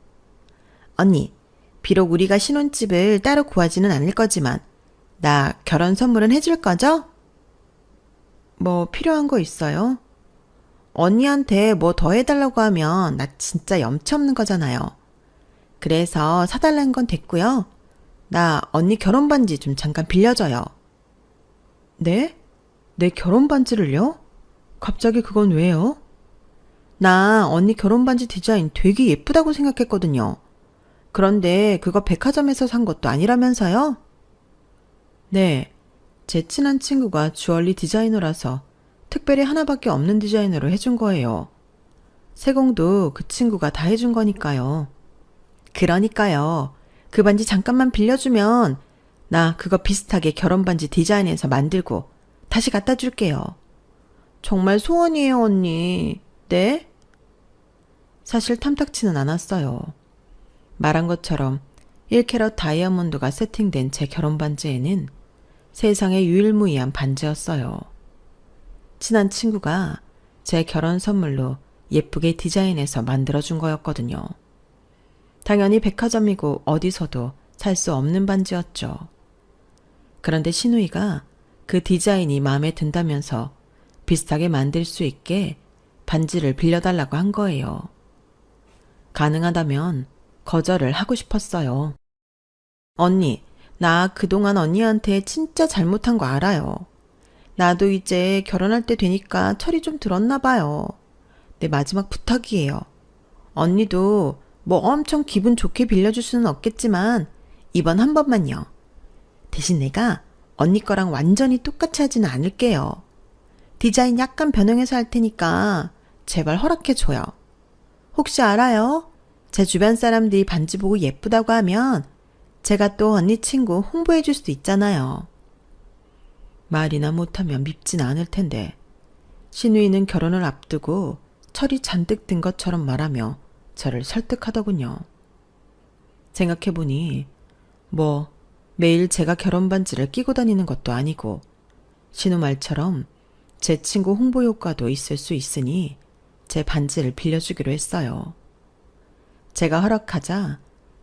언니, 비록 우리가 신혼집을 따로 구하지는 않을 거지만 나 결혼 선물은 해줄 거죠? 뭐 필요한 거 있어요? 언니한테 뭐 더 해달라고 하면 나 진짜 염치 없는 거잖아요. 그래서 사달라는 건 됐고요. 나 언니 결혼 반지 좀 잠깐 빌려줘요. 네? 내 결혼 반지를요? 갑자기 그건 왜요? 나 언니 결혼 반지 디자인 되게 예쁘다고 생각했거든요. 그런데 그거 백화점에서 산 것도 아니라면서요? 네, 제 친한 친구가 주얼리 디자이너라서 특별히 하나밖에 없는 디자이너로 해준 거예요. 세공도 그 친구가 다 해준 거니까요. 그러니까요. 그 반지 잠깐만 빌려주면 나 그거 비슷하게 결혼 반지 디자인해서 만들고 다시 갖다 줄게요. 정말 소원이에요, 언니. 네? 사실 탐탁치는 않았어요. 말한 것처럼 1캐럿 다이아몬드가 세팅된 제 결혼 반지에는 세상에 유일무이한 반지였어요. 친한 친구가 제 결혼 선물로 예쁘게 디자인해서 만들어준 거였거든요. 당연히 백화점이고 어디서도 살 수 없는 반지였죠. 그런데 신우이가 그 디자인이 마음에 든다면서 비슷하게 만들 수 있게 반지를 빌려달라고 한 거예요. 가능하다면 거절을 하고 싶었어요. 언니, 나 그동안 언니한테 진짜 잘못한 거 알아요. 나도 이제 결혼할 때 되니까 철이 좀 들었나 봐요. 내 마지막 부탁이에요. 언니도 뭐 엄청 기분 좋게 빌려줄 수는 없겠지만 이번 한 번만요. 대신 내가 언니 거랑 완전히 똑같이 하지는 않을게요. 디자인 약간 변형해서 할 테니까 제발 허락해줘요. 혹시 알아요? 제 주변 사람들이 반지 보고 예쁘다고 하면 제가 또 언니 친구 홍보해줄 수도 있잖아요. 말이나 못하면 밉진 않을 텐데 신우이는 결혼을 앞두고 철이 잔뜩 든 것처럼 말하며 저를 설득하더군요. 생각해보니 뭐 매일 제가 결혼 반지를 끼고 다니는 것도 아니고 신우 말처럼 제 친구 홍보 효과도 있을 수 있으니 제 반지를 빌려주기로 했어요. 제가 허락하자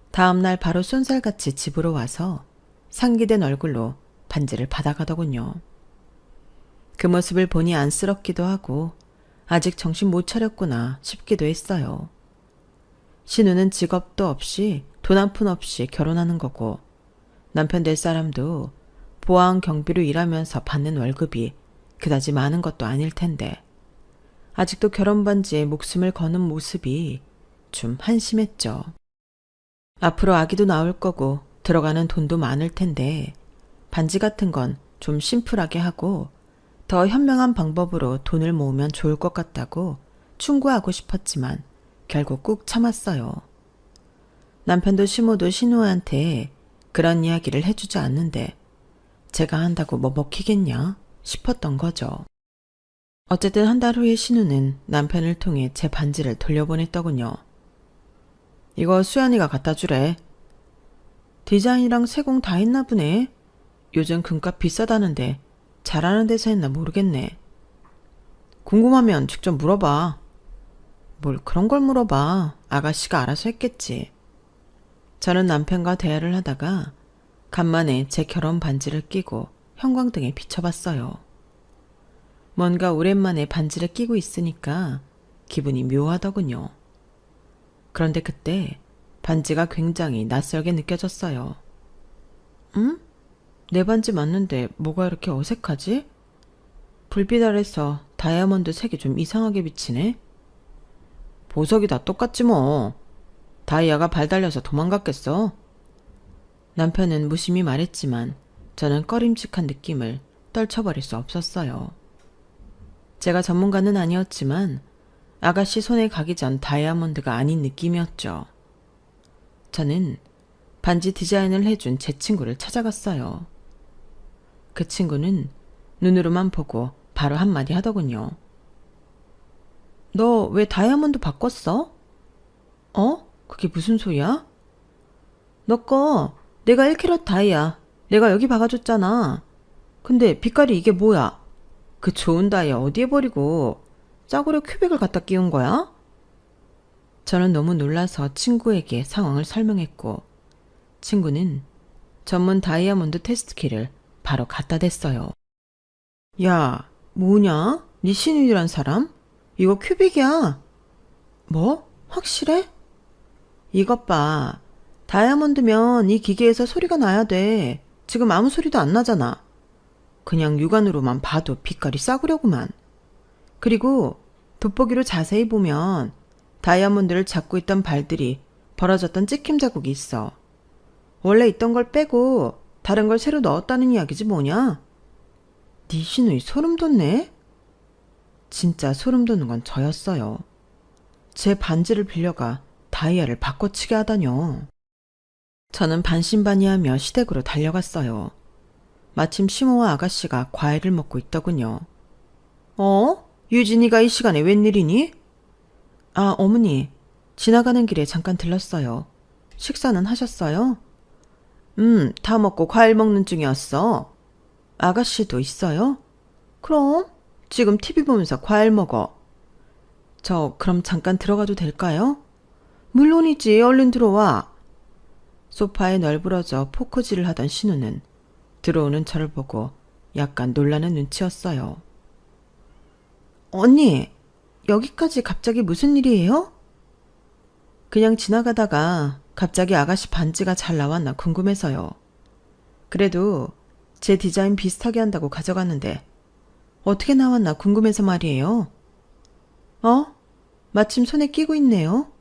다음날 바로 쏜살같이 집으로 와서 상기된 얼굴로 반지를 받아가더군요. 그 모습을 보니 안쓰럽기도 하고 아직 정신 못 차렸구나 싶기도 했어요. 신우는 직업도 없이 돈 한 푼 없이 결혼하는 거고 남편 될 사람도 보안 경비로 일하면서 받는 월급이 그다지 많은 것도 아닐 텐데 아직도 결혼 반지에 목숨을 거는 모습이 좀 한심했죠. 앞으로 아기도 나올 거고 들어가는 돈도 많을 텐데 반지 같은 건 좀 심플하게 하고 더 현명한 방법으로 돈을 모으면 좋을 것 같다고 충고하고 싶었지만 결국 꾹 참았어요. 남편도 시모도 신우한테 그런 이야기를 해주지 않는데 제가 한다고 뭐 먹히겠냐 싶었던 거죠. 어쨌든 한 달 후에 신우는 남편을 통해 제 반지를 돌려보냈더군요. 이거 수연이가 갖다 주래. 디자인이랑 세공 다 했나 보네. 요즘 금값 비싸다는데 잘하는 데서 했나 모르겠네. 궁금하면 직접 물어봐. 뭘 그런 걸 물어봐. 아가씨가 알아서 했겠지. 저는 남편과 대화를 하다가 간만에 제 결혼 반지를 끼고 형광등에 비춰봤어요. 뭔가 오랜만에 반지를 끼고 있으니까 기분이 묘하더군요. 그런데 그때 반지가 굉장히 낯설게 느껴졌어요. 응? 내 반지 맞는데 뭐가 이렇게 어색하지? 불빛 아래서 다이아몬드 색이 좀 이상하게 비치네? 보석이 다 똑같지 뭐. 다이아가 발 달려서 도망갔겠어? 남편은 무심히 말했지만 저는 꺼림칙한 느낌을 떨쳐버릴 수 없었어요. 제가 전문가는 아니었지만 아가씨 손에 가기 전 다이아몬드가 아닌 느낌이었죠. 저는 반지 디자인을 해준 제 친구를 찾아갔어요. 그 친구는 눈으로만 보고 바로 한마디 하더군요. 너 왜 다이아몬드 바꿨어? 어? 그게 무슨 소리야? 너 거 내가 1캐럿 다이아 내가 여기 박아줬잖아. 근데 빛깔이 이게 뭐야? 그 좋은 다이아 어디에 버리고 싸구려 큐빅을 갖다 끼운 거야? 저는 너무 놀라서 친구에게 상황을 설명했고 친구는 전문 다이아몬드 테스트키를 바로 갖다 댔어요. 야, 뭐냐? 니 신우이란 사람? 이거 큐빅이야. 뭐? 확실해? 이것 봐. 다이아몬드면 이 기계에서 소리가 나야 돼. 지금 아무 소리도 안 나잖아. 그냥 육안으로만 봐도 빛깔이 싸구려구만. 그리고 돋보기로 자세히 보면 다이아몬드를 잡고 있던 발들이 벌어졌던 찍힘 자국이 있어. 원래 있던 걸 빼고 다른 걸 새로 넣었다는 이야기지 뭐냐? 니 신우이 소름 돋네? 진짜 소름 돋는 건 저였어요. 제 반지를 빌려가 다이아를 바꿔치게 하다뇨. 저는 반신반의하며 시댁으로 달려갔어요. 마침 시모와 아가씨가 과일을 먹고 있더군요. 어? 유진이가 이 시간에 웬일이니? 아, 어머니. 지나가는 길에 잠깐 들렀어요. 식사는 하셨어요? 다 먹고 과일 먹는 중이었어. 아가씨도 있어요? 그럼 지금 TV 보면서 과일 먹어. 저 그럼 잠깐 들어가도 될까요? 물론이지. 얼른 들어와. 소파에 널브러져 포커질을 하던 신우는 들어오는 저를 보고 약간 놀라는 눈치였어요. 언니, 여기까지 갑자기 무슨 일이에요? 그냥 지나가다가 갑자기 아가씨 반지가 잘 나왔나 궁금해서요. 그래도 제 디자인 비슷하게 한다고 가져갔는데 어떻게 나왔나 궁금해서 말이에요. 어? 마침 손에 끼고 있네요.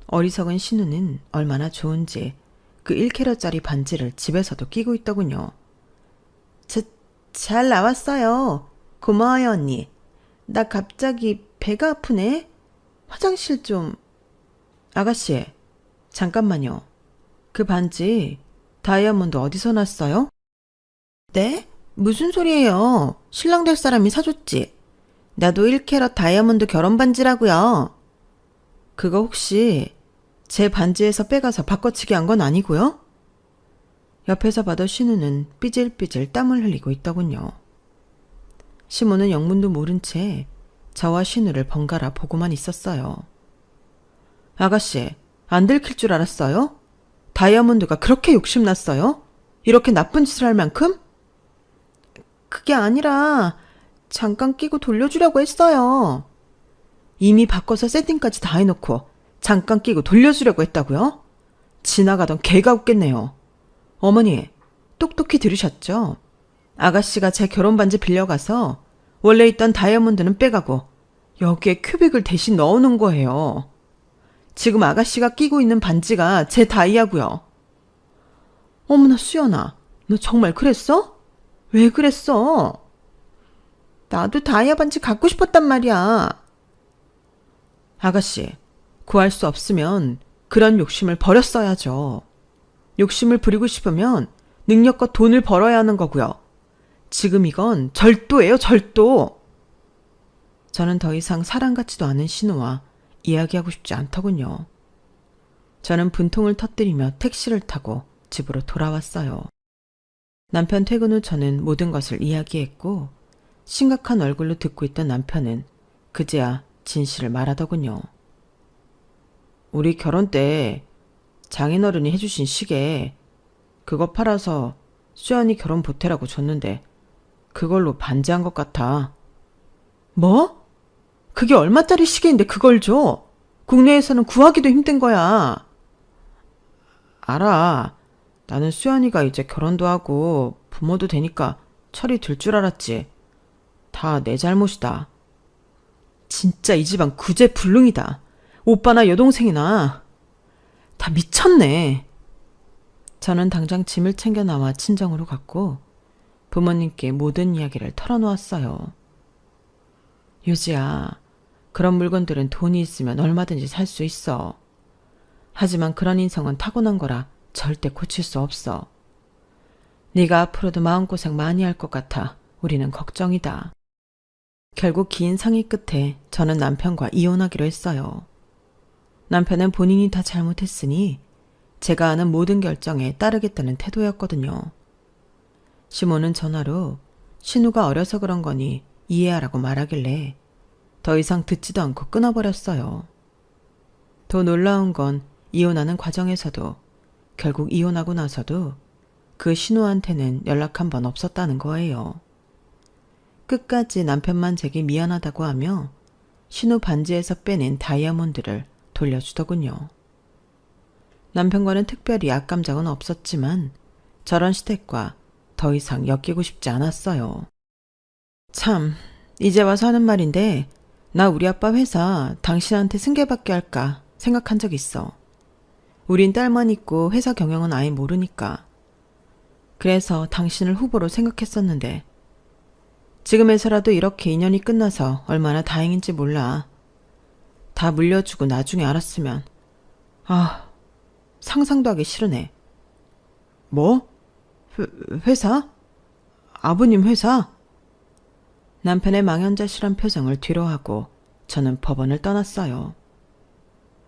어리석은 신우는 얼마나 좋은지 그 1캐럿짜리 반지를 집에서도 끼고 있더군요. 잘 나왔어요. 고마워요, 언니. 나 갑자기 배가 아프네. 화장실 좀. 아가씨, 잠깐만요. 그 반지 다이아몬드 어디서 났어요? 네? 무슨 소리예요? 신랑 될 사람이 사줬지. 나도 1캐럿 다이아몬드 결혼 반지라고요. 그거 혹시 제 반지에서 빼가서 바꿔치기 한 건 아니고요? 옆에서 봐도 신우는 삐질삐질 땀을 흘리고 있더군요. 시모는 영문도 모른 채 저와 신우를 번갈아 보고만 있었어요. 아가씨, 안 들킬 줄 알았어요? 다이아몬드가 그렇게 욕심났어요? 이렇게 나쁜 짓을 할 만큼? 그게 아니라 잠깐 끼고 돌려주려고 했어요. 이미 바꿔서 세팅까지 다 해놓고 잠깐 끼고 돌려주려고 했다고요? 지나가던 개가 웃겠네요. 어머니, 똑똑히 들으셨죠? 아가씨가 제 결혼 반지 빌려가서 원래 있던 다이아몬드는 빼가고 여기에 큐빅을 대신 넣어놓은 거예요. 지금 아가씨가 끼고 있는 반지가 제 다이아고요. 어머나 수연아, 너 정말 그랬어? 왜 그랬어? 나도 다이아 반지 갖고 싶었단 말이야. 아가씨, 구할 수 없으면 그런 욕심을 버렸어야죠. 욕심을 부리고 싶으면 능력과 돈을 벌어야 하는 거고요. 지금 이건 절도예요, 절도. 저는 더 이상 사람 같지도 않은 신우와 이야기하고 싶지 않더군요. 저는 분통을 터뜨리며 택시를 타고 집으로 돌아왔어요. 남편 퇴근 후 저는 모든 것을 이야기했고 심각한 얼굴로 듣고 있던 남편은 그제야 진실을 말하더군요. 우리 결혼 때 장인어른이 해주신 시계 그거 팔아서 수연이 결혼 보태라고 줬는데 그걸로 반지한 것 같아. 뭐? 그게 얼마짜리 시계인데 그걸 줘? 국내에서는 구하기도 힘든 거야. 알아. 나는 수연이가 이제 결혼도 하고 부모도 되니까 철이 들 줄 알았지. 다 내 잘못이다. 진짜 이 집안 구제불능이다. 오빠나 여동생이나 다 미쳤네. 저는 당장 짐을 챙겨 나와 친정으로 갔고 부모님께 모든 이야기를 털어놓았어요. 유지야, 그런 물건들은 돈이 있으면 얼마든지 살 수 있어. 하지만 그런 인성은 타고난 거라 절대 고칠 수 없어. 네가 앞으로도 마음고생 많이 할 것 같아 우리는 걱정이다. 결국 긴 상의 끝에 저는 남편과 이혼하기로 했어요. 남편은 본인이 다 잘못했으니 제가 하는 모든 결정에 따르겠다는 태도였거든요. 시모는 전화로 신우가 어려서 그런 거니 이해하라고 말하길래 더 이상 듣지도 않고 끊어버렸어요. 더 놀라운 건 이혼하는 과정에서도 결국 이혼하고 나서도 그 신우한테는 연락 한 번 없었다는 거예요. 끝까지 남편만 제게 미안하다고 하며 신우 반지에서 빼낸 다이아몬드를 돌려주더군요. 남편과는 특별히 악감정은 없었지만 저런 시댁과 더 이상 엮이고 싶지 않았어요. 참, 이제 와서 하는 말인데 나 우리 아빠 회사 당신한테 승계받게 할까 생각한 적 있어. 우린 딸만 있고 회사 경영은 아예 모르니까. 그래서 당신을 후보로 생각했었는데 지금에서라도 이렇게 인연이 끝나서 얼마나 다행인지 몰라. 다 물려주고 나중에 알았으면 상상도 하기 싫으네. 뭐? 회사? 아버님 회사? 남편의 망연자실한 표정을 뒤로하고 저는 법원을 떠났어요.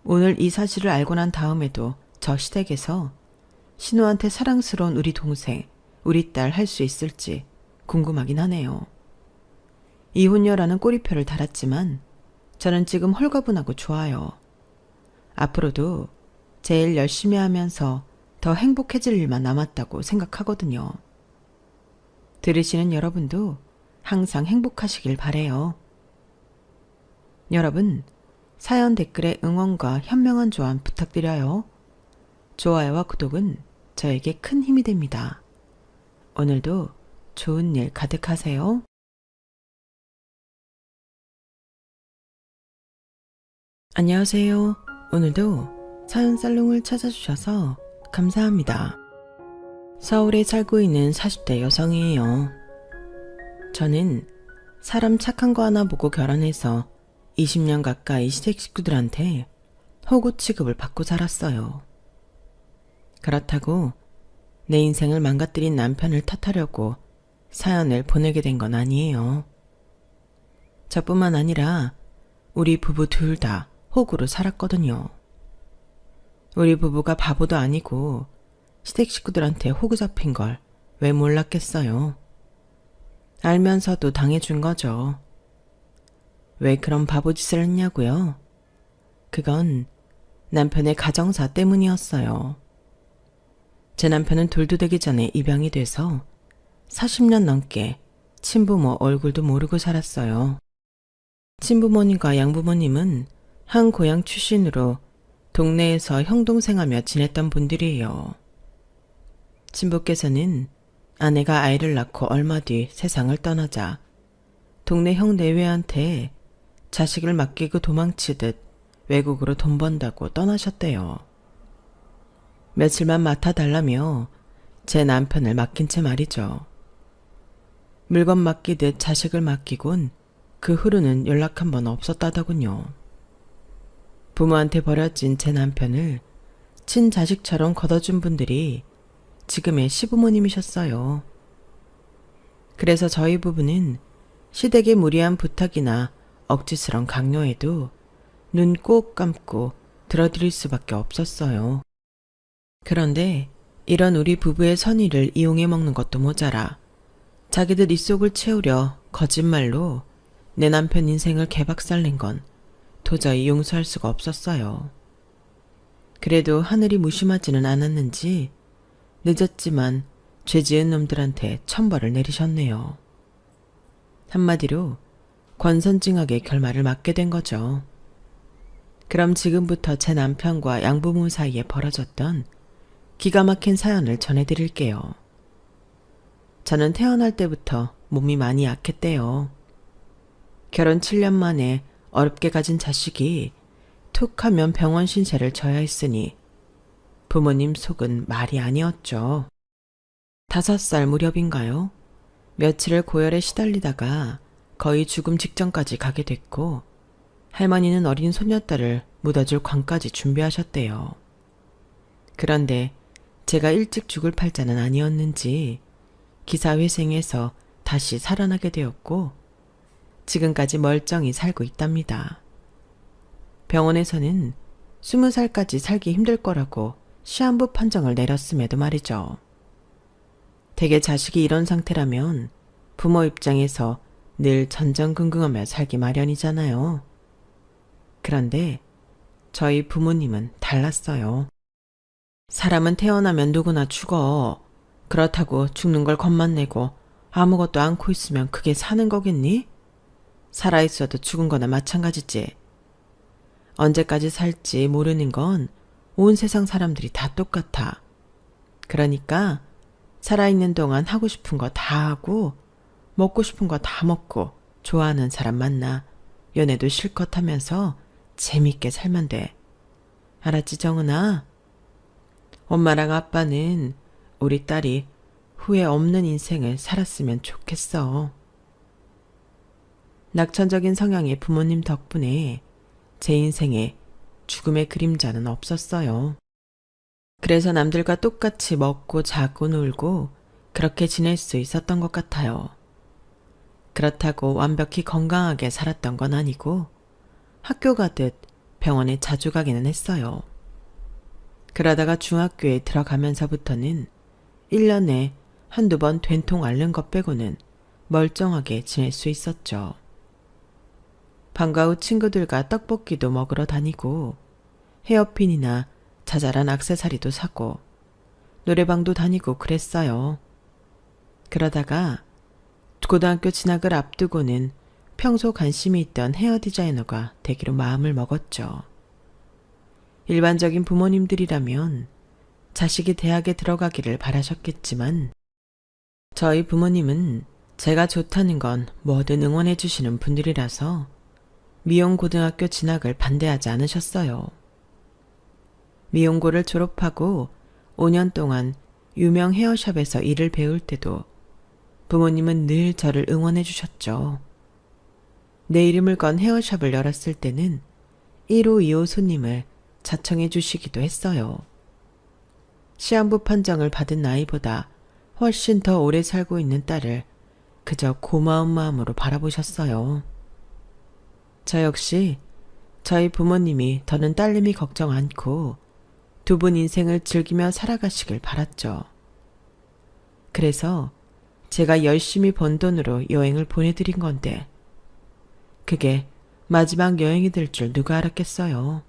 오늘 이 사실을 알고 난 다음에도 저 시댁에서 신우한테 사랑스러운 우리 동생, 우리 딸 할 수 있을지 궁금하긴 하네요. 이혼녀라는 꼬리표를 달았지만 저는 지금 홀가분하고 좋아요. 앞으로도 제일 열심히 하면서 더 행복해질 일만 남았다고 생각하거든요. 들으시는 여러분도 항상 행복하시길 바래요. 여러분, 사연 댓글에 응원과 현명한 조언 부탁드려요. 좋아요와 구독은 저에게 큰 힘이 됩니다. 오늘도 좋은 일 가득하세요. 안녕하세요. 오늘도 사연 살롱을 찾아주셔서 감사합니다. 서울에 살고 있는 40대 여성이에요. 저는 사람 착한 거 하나 보고 결혼해서 20년 가까이 시댁 식구들한테 호구 취급을 받고 살았어요. 그렇다고 내 인생을 망가뜨린 남편을 탓하려고 사연을 보내게 된 건 아니에요. 저뿐만 아니라 우리 부부 둘 다 호구로 살았거든요. 우리 부부가 바보도 아니고 시댁 식구들한테 호구 잡힌 걸 왜 몰랐겠어요. 알면서도 당해준 거죠. 왜 그런 바보짓을 했냐고요? 그건 남편의 가정사 때문이었어요. 제 남편은 돌도 되기 전에 입양이 돼서 40년 넘게 친부모 얼굴도 모르고 살았어요. 친부모님과 양부모님은 한 고향 출신으로 동네에서 형동생하며 지냈던 분들이에요. 친부께서는 아내가 아이를 낳고 얼마 뒤 세상을 떠나자 동네 형 내외한테 자식을 맡기고 도망치듯 외국으로 돈 번다고 떠나셨대요. 며칠만 맡아달라며 제 남편을 맡긴 채 말이죠. 물건 맡기듯 자식을 맡기곤 그 후로는 연락 한 번 없었다더군요. 부모한테 버려진 제 남편을 친자식처럼 걷어준 분들이 지금의 시부모님이셨어요. 그래서 저희 부부는 시댁의 무리한 부탁이나 억지스런 강요에도 눈 꼭 감고 들어드릴 수밖에 없었어요. 그런데 이런 우리 부부의 선의를 이용해 먹는 것도 모자라 자기들 입속을 채우려 거짓말로 내 남편 인생을 개박살낸 건 도저히 용서할 수가 없었어요. 그래도 하늘이 무심하지는 않았는지 늦었지만 죄 지은 놈들한테 천벌을 내리셨네요. 한마디로 권선징악의 결말을 맞게 된 거죠. 그럼 지금부터 제 남편과 양부모 사이에 벌어졌던 기가 막힌 사연을 전해드릴게요. 저는 태어날 때부터 몸이 많이 약했대요. 결혼 7년 만에 어렵게 가진 자식이 툭 하면 병원 신세를 져야 했으니 부모님 속은 말이 아니었죠. 5살 무렵인가요? 며칠을 고열에 시달리다가 거의 죽음 직전까지 가게 됐고 할머니는 어린 손녀딸을 묻어줄 관까지 준비하셨대요. 그런데 제가 일찍 죽을 팔자는 아니었는지 기사회생해서 다시 살아나게 되었고 지금까지 멀쩡히 살고 있답니다. 병원에서는 20살까지 살기 힘들 거라고 시한부 판정을 내렸음에도 말이죠. 대개 자식이 이런 상태라면 부모 입장에서 늘 전전긍긍하며 살기 마련이잖아요. 그런데 저희 부모님은 달랐어요. 사람은 태어나면 누구나 죽어. 그렇다고 죽는 걸 겁만 내고 아무것도 않고 있으면 그게 사는 거겠니? 살아있어도 죽은 거나 마찬가지지. 언제까지 살지 모르는 건 온 세상 사람들이 다 똑같아. 그러니까 살아있는 동안 하고 싶은 거 다 하고 먹고 싶은 거 다 먹고 좋아하는 사람 만나 연애도 실컷 하면서 재밌게 살면 돼. 알았지 정은아? 엄마랑 아빠는 우리 딸이 후회 없는 인생을 살았으면 좋겠어. 낙천적인 성향의 부모님 덕분에 제 인생에 죽음의 그림자는 없었어요. 그래서 남들과 똑같이 먹고 자고 놀고 그렇게 지낼 수 있었던 것 같아요. 그렇다고 완벽히 건강하게 살았던 건 아니고 학교 가듯 병원에 자주 가기는 했어요. 그러다가 중학교에 들어가면서부터는 1년에 한두 번 된통 앓는 것 빼고는 멀쩡하게 지낼 수 있었죠. 방과 후 친구들과 떡볶이도 먹으러 다니고 헤어핀이나 자잘한 액세서리도 사고 노래방도 다니고 그랬어요. 그러다가 고등학교 진학을 앞두고는 평소 관심이 있던 헤어 디자이너가 되기로 마음을 먹었죠. 일반적인 부모님들이라면 자식이 대학에 들어가기를 바라셨겠지만 저희 부모님은 제가 좋다는 건 뭐든 응원해 주시는 분들이라서 미용고등학교 진학을 반대하지 않으셨어요. 미용고를 졸업하고 5년 동안 유명 헤어샵에서 일을 배울 때도 부모님은 늘 저를 응원해 주셨죠. 내 이름을 건 헤어샵을 열었을 때는 1호, 2호 손님을 자청해 주시기도 했어요. 시한부 판정을 받은 나이보다 훨씬 더 오래 살고 있는 딸을 그저 고마운 마음으로 바라보셨어요. 저 역시 저희 부모님이 더는 딸내미 걱정 않고 두 분 인생을 즐기며 살아가시길 바랐죠. 그래서 제가 열심히 번 돈으로 여행을 보내드린 건데 그게 마지막 여행이 될 줄 누가 알았겠어요.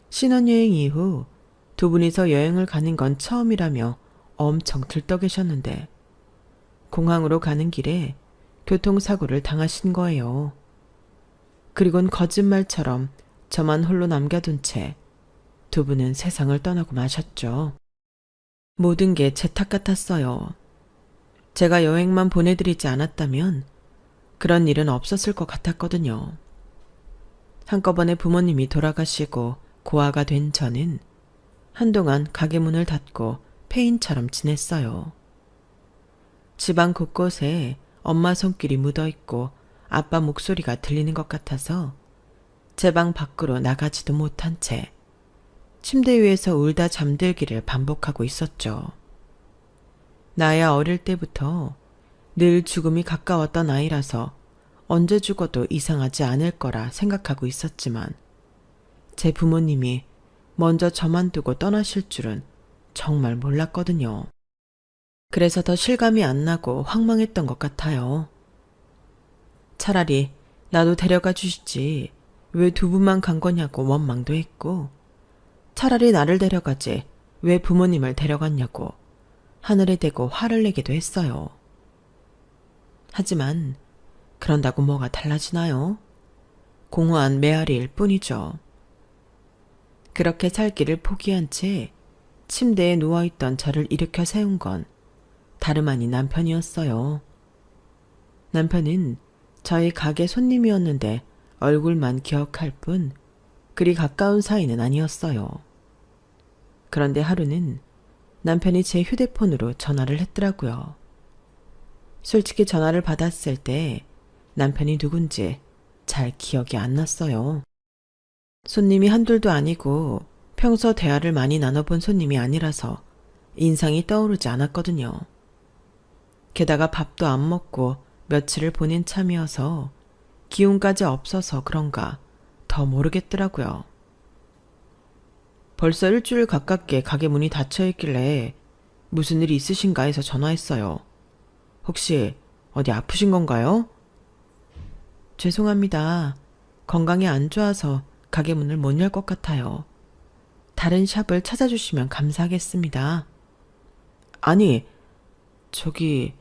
신혼여행 이후 두 분이서 여행을 가는 건 처음이라며 엄청 들떠계셨는데 공항으로 가는 길에 교통사고를 당하신 거예요. 그리곤 거짓말처럼 저만 홀로 남겨둔 채 두 분은 세상을 떠나고 마셨죠. 모든 게 제 탓 같았어요. 제가 여행만 보내드리지 않았다면 그런 일은 없었을 것 같았거든요. 한꺼번에 부모님이 돌아가시고 고아가 된 저는 한동안 가게 문을 닫고 폐인처럼 지냈어요. 집안 곳곳에 엄마 손길이 묻어있고 아빠 목소리가 들리는 것 같아서 제 방 밖으로 나가지도 못한 채 침대 위에서 울다 잠들기를 반복하고 있었죠. 나야 어릴 때부터 늘 죽음이 가까웠던 아이라서 언제 죽어도 이상하지 않을 거라 생각하고 있었지만 제 부모님이 먼저 저만 두고 떠나실 줄은 정말 몰랐거든요. 그래서 더 실감이 안 나고 황망했던 것 같아요. 차라리 나도 데려가 주시지 왜 두 분만 간 거냐고 원망도 했고 차라리 나를 데려가지 왜 부모님을 데려갔냐고 하늘에 대고 화를 내기도 했어요. 하지만 그런다고 뭐가 달라지나요? 공허한 메아리일 뿐이죠. 그렇게 살기를 포기한 채 침대에 누워있던 저를 일으켜 세운 건 다름 아닌 남편이었어요. 남편은 저희 가게 손님이었는데 얼굴만 기억할 뿐 그리 가까운 사이는 아니었어요. 그런데 하루는 남편이 제 휴대폰으로 전화를 했더라고요. 솔직히 전화를 받았을 때 남편이 누군지 잘 기억이 안 났어요. 손님이 한둘도 아니고 평소 대화를 많이 나눠본 손님이 아니라서 인상이 떠오르지 않았거든요. 게다가 밥도 안 먹고 며칠을 보낸 참이어서 기운까지 없어서 그런가 더 모르겠더라고요. 벌써 일주일 가깝게 가게 문이 닫혀 있길래 무슨 일이 있으신가 해서 전화했어요. 혹시 어디 아프신 건가요? 죄송합니다. 건강이 안 좋아서 가게 문을 못 열 것 같아요. 다른 샵을 찾아주시면 감사하겠습니다. 아니, 저기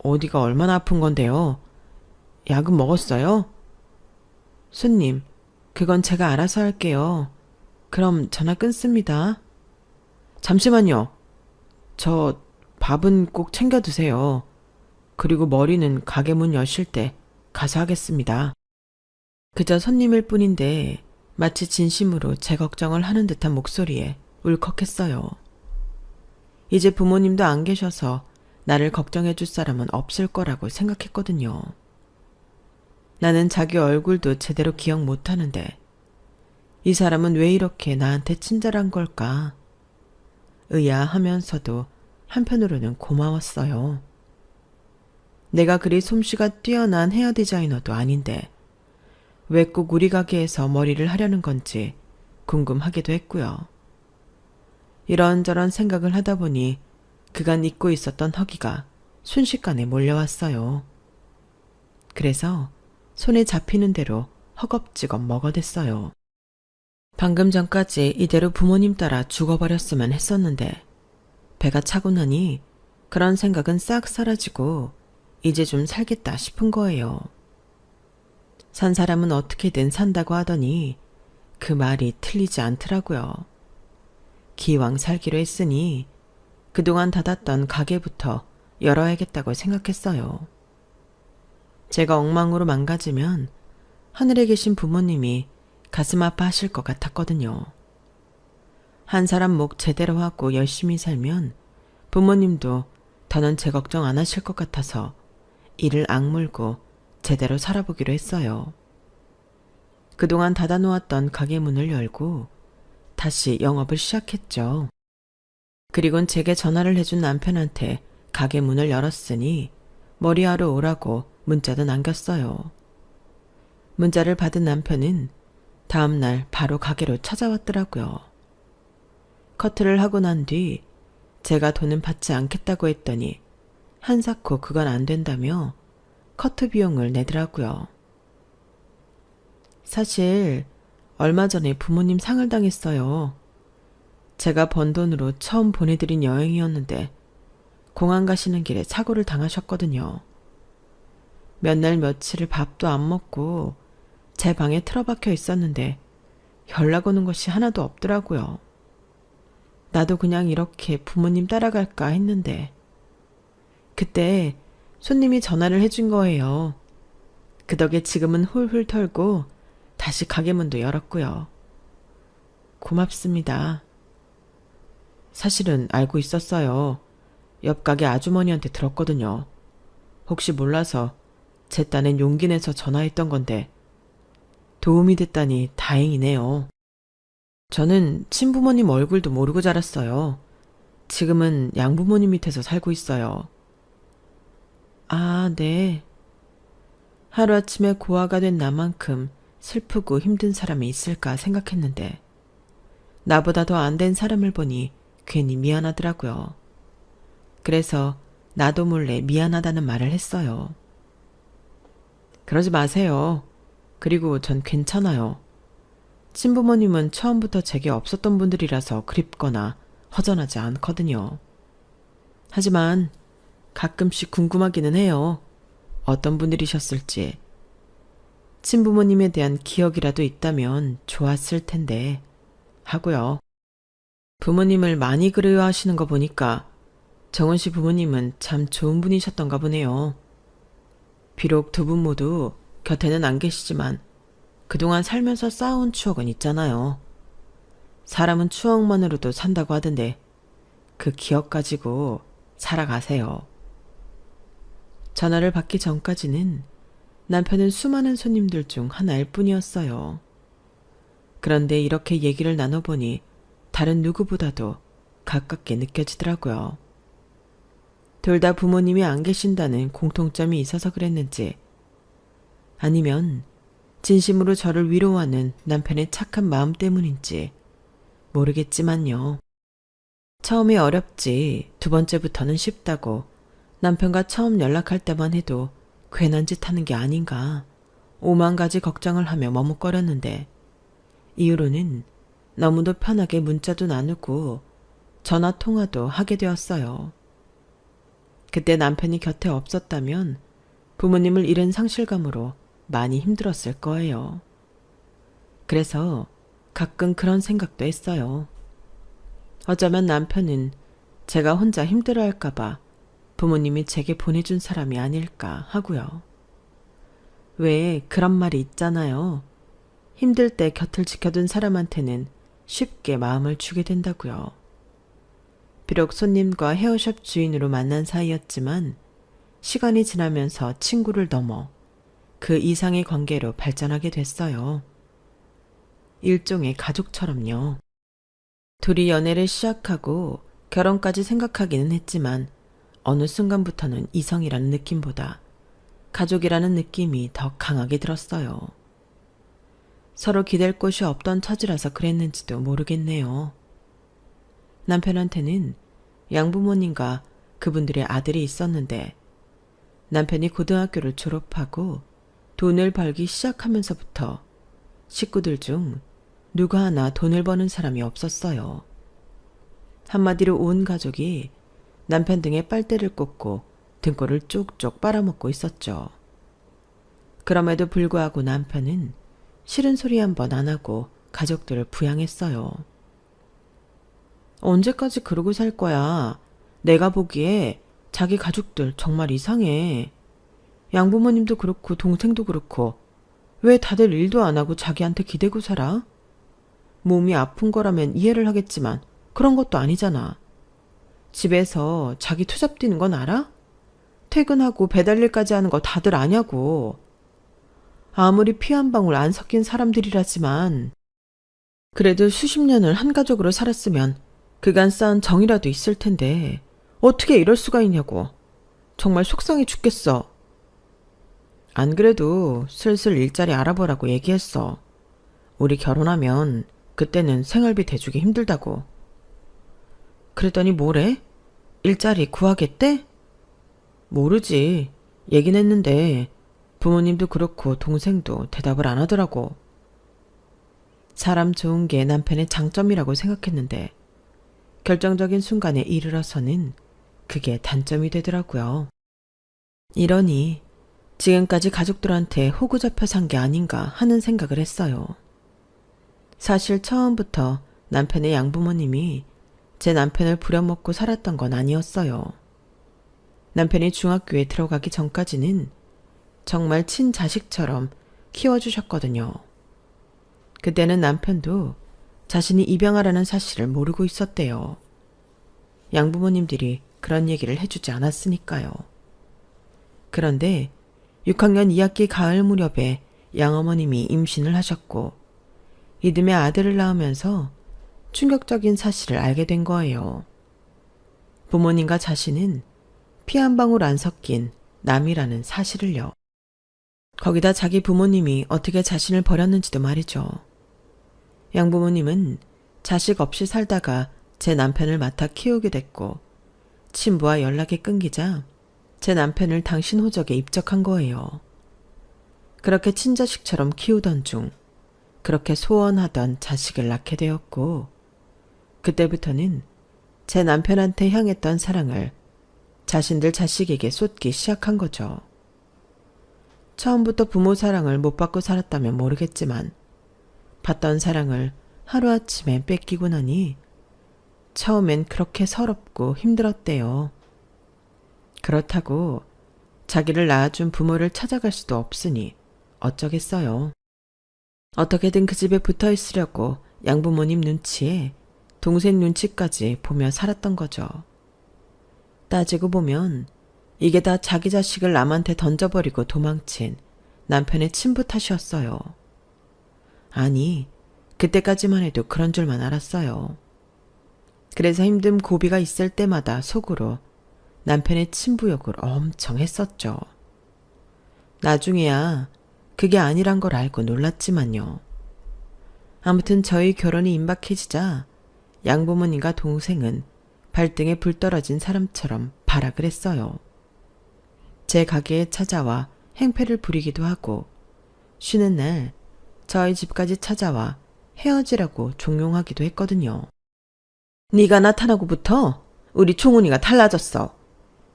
어디가 얼마나 아픈 건데요? 약은 먹었어요? 손님, 그건 제가 알아서 할게요. 그럼 전화 끊습니다. 잠시만요. 저 밥은 꼭 챙겨 드세요. 그리고 머리는 가게 문 여실 때 가서 하겠습니다. 그저 손님일 뿐인데 마치 진심으로 제 걱정을 하는 듯한 목소리에 울컥했어요. 이제 부모님도 안 계셔서 나를 걱정해 줄 사람은 없을 거라고 생각했거든요. 나는 자기 얼굴도 제대로 기억 못하는데 이 사람은 왜 이렇게 나한테 친절한 걸까? 의아하면서도 한편으로는 고마웠어요. 내가 그리 솜씨가 뛰어난 헤어 디자이너도 아닌데 왜 꼭 우리 가게에서 머리를 하려는 건지 궁금하기도 했고요. 이런저런 생각을 하다 보니 그간 잊고 있었던 허기가 순식간에 몰려왔어요. 그래서 손에 잡히는 대로 허겁지겁 먹어댔어요. 방금 전까지 이대로 부모님 따라 죽어버렸으면 했었는데 배가 차고 나니 그런 생각은 싹 사라지고 이제 좀 살겠다 싶은 거예요. 산 사람은 어떻게든 산다고 하더니 그 말이 틀리지 않더라고요. 기왕 살기로 했으니 그동안 닫았던 가게부터 열어야겠다고 생각했어요. 제가 엉망으로 망가지면 하늘에 계신 부모님이 가슴 아파하실 것 같았거든요. 한 사람 목 제대로 하고 열심히 살면 부모님도 더는 제 걱정 안 하실 것 같아서 이를 악물고 제대로 살아보기로 했어요. 그동안 닫아놓았던 가게 문을 열고 다시 영업을 시작했죠. 그리곤 제게 전화를 해준 남편한테 가게 문을 열었으니 머리하러 오라고 문자도 남겼어요. 문자를 받은 남편은 다음날 바로 가게로 찾아왔더라고요. 커트를 하고 난 뒤 제가 돈은 받지 않겠다고 했더니 한사코 그건 안 된다며 커트 비용을 내더라고요. 사실 얼마 전에 부모님 상을 당했어요. 제가 번 돈으로 처음 보내드린 여행이었는데 공항 가시는 길에 사고를 당하셨거든요. 몇 날 며칠을 밥도 안 먹고 제 방에 틀어박혀 있었는데 연락 오는 것이 하나도 없더라고요. 나도 그냥 이렇게 부모님 따라갈까 했는데 그때 손님이 전화를 해준 거예요. 그 덕에 지금은 훌훌 털고 다시 가게 문도 열었고요. 고맙습니다. 사실은 알고 있었어요. 옆 가게 아주머니한테 들었거든요. 혹시 몰라서 제 딴엔 용기 내서 전화했던 건데 도움이 됐다니 다행이네요. 저는 친부모님 얼굴도 모르고 자랐어요. 지금은 양부모님 밑에서 살고 있어요. 아, 네. 하루아침에 고아가 된 나만큼 슬프고 힘든 사람이 있을까 생각했는데 나보다 더 안 된 사람을 보니 괜히 미안하더라고요. 그래서 나도 몰래 미안하다는 말을 했어요. 그러지 마세요. 그리고 전 괜찮아요. 친부모님은 처음부터 제게 없었던 분들이라서 그립거나 허전하지 않거든요. 하지만 가끔씩 궁금하기는 해요. 어떤 분들이셨을지. 친부모님에 대한 기억이라도 있다면 좋았을 텐데 하고요. 부모님을 많이 그리워하시는 거 보니까 정은 씨 부모님은 참 좋은 분이셨던가 보네요. 비록 두 분 모두 곁에는 안 계시지만 그동안 살면서 쌓아온 추억은 있잖아요. 사람은 추억만으로도 산다고 하던데 그 기억 가지고 살아가세요. 전화를 받기 전까지는 남편은 수많은 손님들 중 하나일 뿐이었어요. 그런데 이렇게 얘기를 나눠보니 다른 누구보다도 가깝게 느껴지더라고요. 둘 다 부모님이 안 계신다는 공통점이 있어서 그랬는지 아니면 진심으로 저를 위로하는 남편의 착한 마음 때문인지 모르겠지만요. 처음이 어렵지 두 번째부터는 쉽다고 남편과 처음 연락할 때만 해도 괜한 짓 하는 게 아닌가 오만 가지 걱정을 하며 머뭇거렸는데 이후로는 너무도 편하게 문자도 나누고 전화 통화도 하게 되었어요. 그때 남편이 곁에 없었다면 부모님을 잃은 상실감으로 많이 힘들었을 거예요. 그래서 가끔 그런 생각도 했어요. 어쩌면 남편은 제가 혼자 힘들어할까봐 부모님이 제게 보내준 사람이 아닐까 하고요. 왜 그런 말이 있잖아요. 힘들 때 곁을 지켜둔 사람한테는 쉽게 마음을 주게 된다고요. 비록 손님과 헤어숍 주인으로 만난 사이였지만 시간이 지나면서 친구를 넘어 그 이상의 관계로 발전하게 됐어요. 일종의 가족처럼요. 둘이 연애를 시작하고 결혼까지 생각하기는 했지만 어느 순간부터는 이성이라는 느낌보다 가족이라는 느낌이 더 강하게 들었어요. 서로 기댈 곳이 없던 처지라서 그랬는지도 모르겠네요. 남편한테는 양부모님과 그분들의 아들이 있었는데 남편이 고등학교를 졸업하고 돈을 벌기 시작하면서부터 식구들 중 누구 하나 돈을 버는 사람이 없었어요. 한마디로 온 가족이 남편 등에 빨대를 꽂고 등골을 쪽쪽 빨아먹고 있었죠. 그럼에도 불구하고 남편은 싫은 소리 한 번 안 하고 가족들을 부양했어요. 언제까지 그러고 살 거야? 내가 보기에 자기 가족들 정말 이상해. 양부모님도 그렇고 동생도 그렇고 왜 다들 일도 안 하고 자기한테 기대고 살아? 몸이 아픈 거라면 이해를 하겠지만 그런 것도 아니잖아. 집에서 자기 투잡 뛰는 건 알아? 퇴근하고 배달일까지 하는 거 다들 아냐고. 아무리 피 한 방울 안 섞인 사람들이라지만 그래도 수십 년을 한 가족으로 살았으면 그간 쌓은 정이라도 있을 텐데 어떻게 이럴 수가 있냐고. 정말 속상해 죽겠어. 안 그래도 슬슬 일자리 알아보라고 얘기했어. 우리 결혼하면 그때는 생활비 대주기 힘들다고. 그랬더니 뭐래? 일자리 구하겠대? 모르지. 얘긴 했는데 부모님도 그렇고 동생도 대답을 안 하더라고. 사람 좋은 게 남편의 장점이라고 생각했는데 결정적인 순간에 이르러서는 그게 단점이 되더라고요. 이러니 지금까지 가족들한테 호구 잡혀 산 게 아닌가 하는 생각을 했어요. 사실 처음부터 남편의 양부모님이 제 남편을 부려먹고 살았던 건 아니었어요. 남편이 중학교에 들어가기 전까지는 정말 친자식처럼 키워주셨거든요. 그때는 남편도 자신이 입양하라는 사실을 모르고 있었대요. 양부모님들이 그런 얘기를 해주지 않았으니까요. 그런데 6학년 2학기 가을 무렵에 양어머님이 임신을 하셨고 이듬해 아들을 낳으면서 충격적인 사실을 알게 된 거예요. 부모님과 자신은 피 한 방울 안 섞인 남이라는 사실을요. 거기다 자기 부모님이 어떻게 자신을 버렸는지도 말이죠. 양부모님은 자식 없이 살다가 제 남편을 맡아 키우게 됐고 친부와 연락이 끊기자 제 남편을 당신 호적에 입적한 거예요. 그렇게 친자식처럼 키우던 중 그렇게 소원하던 자식을 낳게 되었고 그때부터는 제 남편한테 향했던 사랑을 자신들 자식에게 쏟기 시작한 거죠. 처음부터 부모 사랑을 못 받고 살았다면 모르겠지만 받던 사랑을 하루아침에 뺏기고 나니 처음엔 그렇게 서럽고 힘들었대요. 그렇다고 자기를 낳아준 부모를 찾아갈 수도 없으니 어쩌겠어요. 어떻게든 그 집에 붙어 있으려고 양부모님 눈치에 동생 눈치까지 보며 살았던 거죠. 따지고 보면 이게 다 자기 자식을 남한테 던져버리고 도망친 남편의 친부 탓이었어요. 아니, 그때까지만 해도 그런 줄만 알았어요. 그래서 힘든 고비가 있을 때마다 속으로 남편의 친부 욕을 엄청 했었죠. 나중에야 그게 아니란 걸 알고 놀랐지만요. 아무튼 저희 결혼이 임박해지자 양부모님과 동생은 발등에 불 떨어진 사람처럼 발악을 했어요. 제 가게에 찾아와 행패를 부리기도 하고 쉬는 날 저희 집까지 찾아와 헤어지라고 종용하기도 했거든요. 네가 나타나고부터 우리 종훈이가 달라졌어.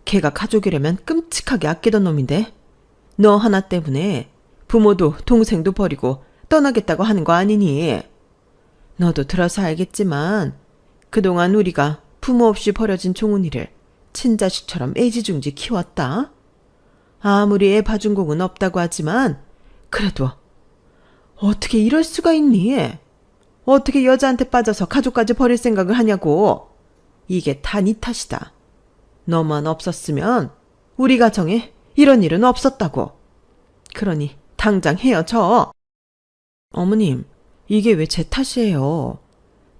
걔가 가족이라면 끔찍하게 아끼던 놈인데 너 하나 때문에 부모도 동생도 버리고 떠나겠다고 하는 거 아니니? 너도 들어서 알겠지만 그동안 우리가 부모 없이 버려진 종훈이를 친자식처럼 애지중지 키웠다. 아무리 애 봐준 공은 없다고 하지만 그래도 어떻게 이럴 수가 있니? 어떻게 여자한테 빠져서 가족까지 버릴 생각을 하냐고. 이게 다 네 탓이다. 너만 없었으면 우리 가정에 이런 일은 없었다고. 그러니 당장 헤어져. 어머님, 이게 왜 제 탓이에요?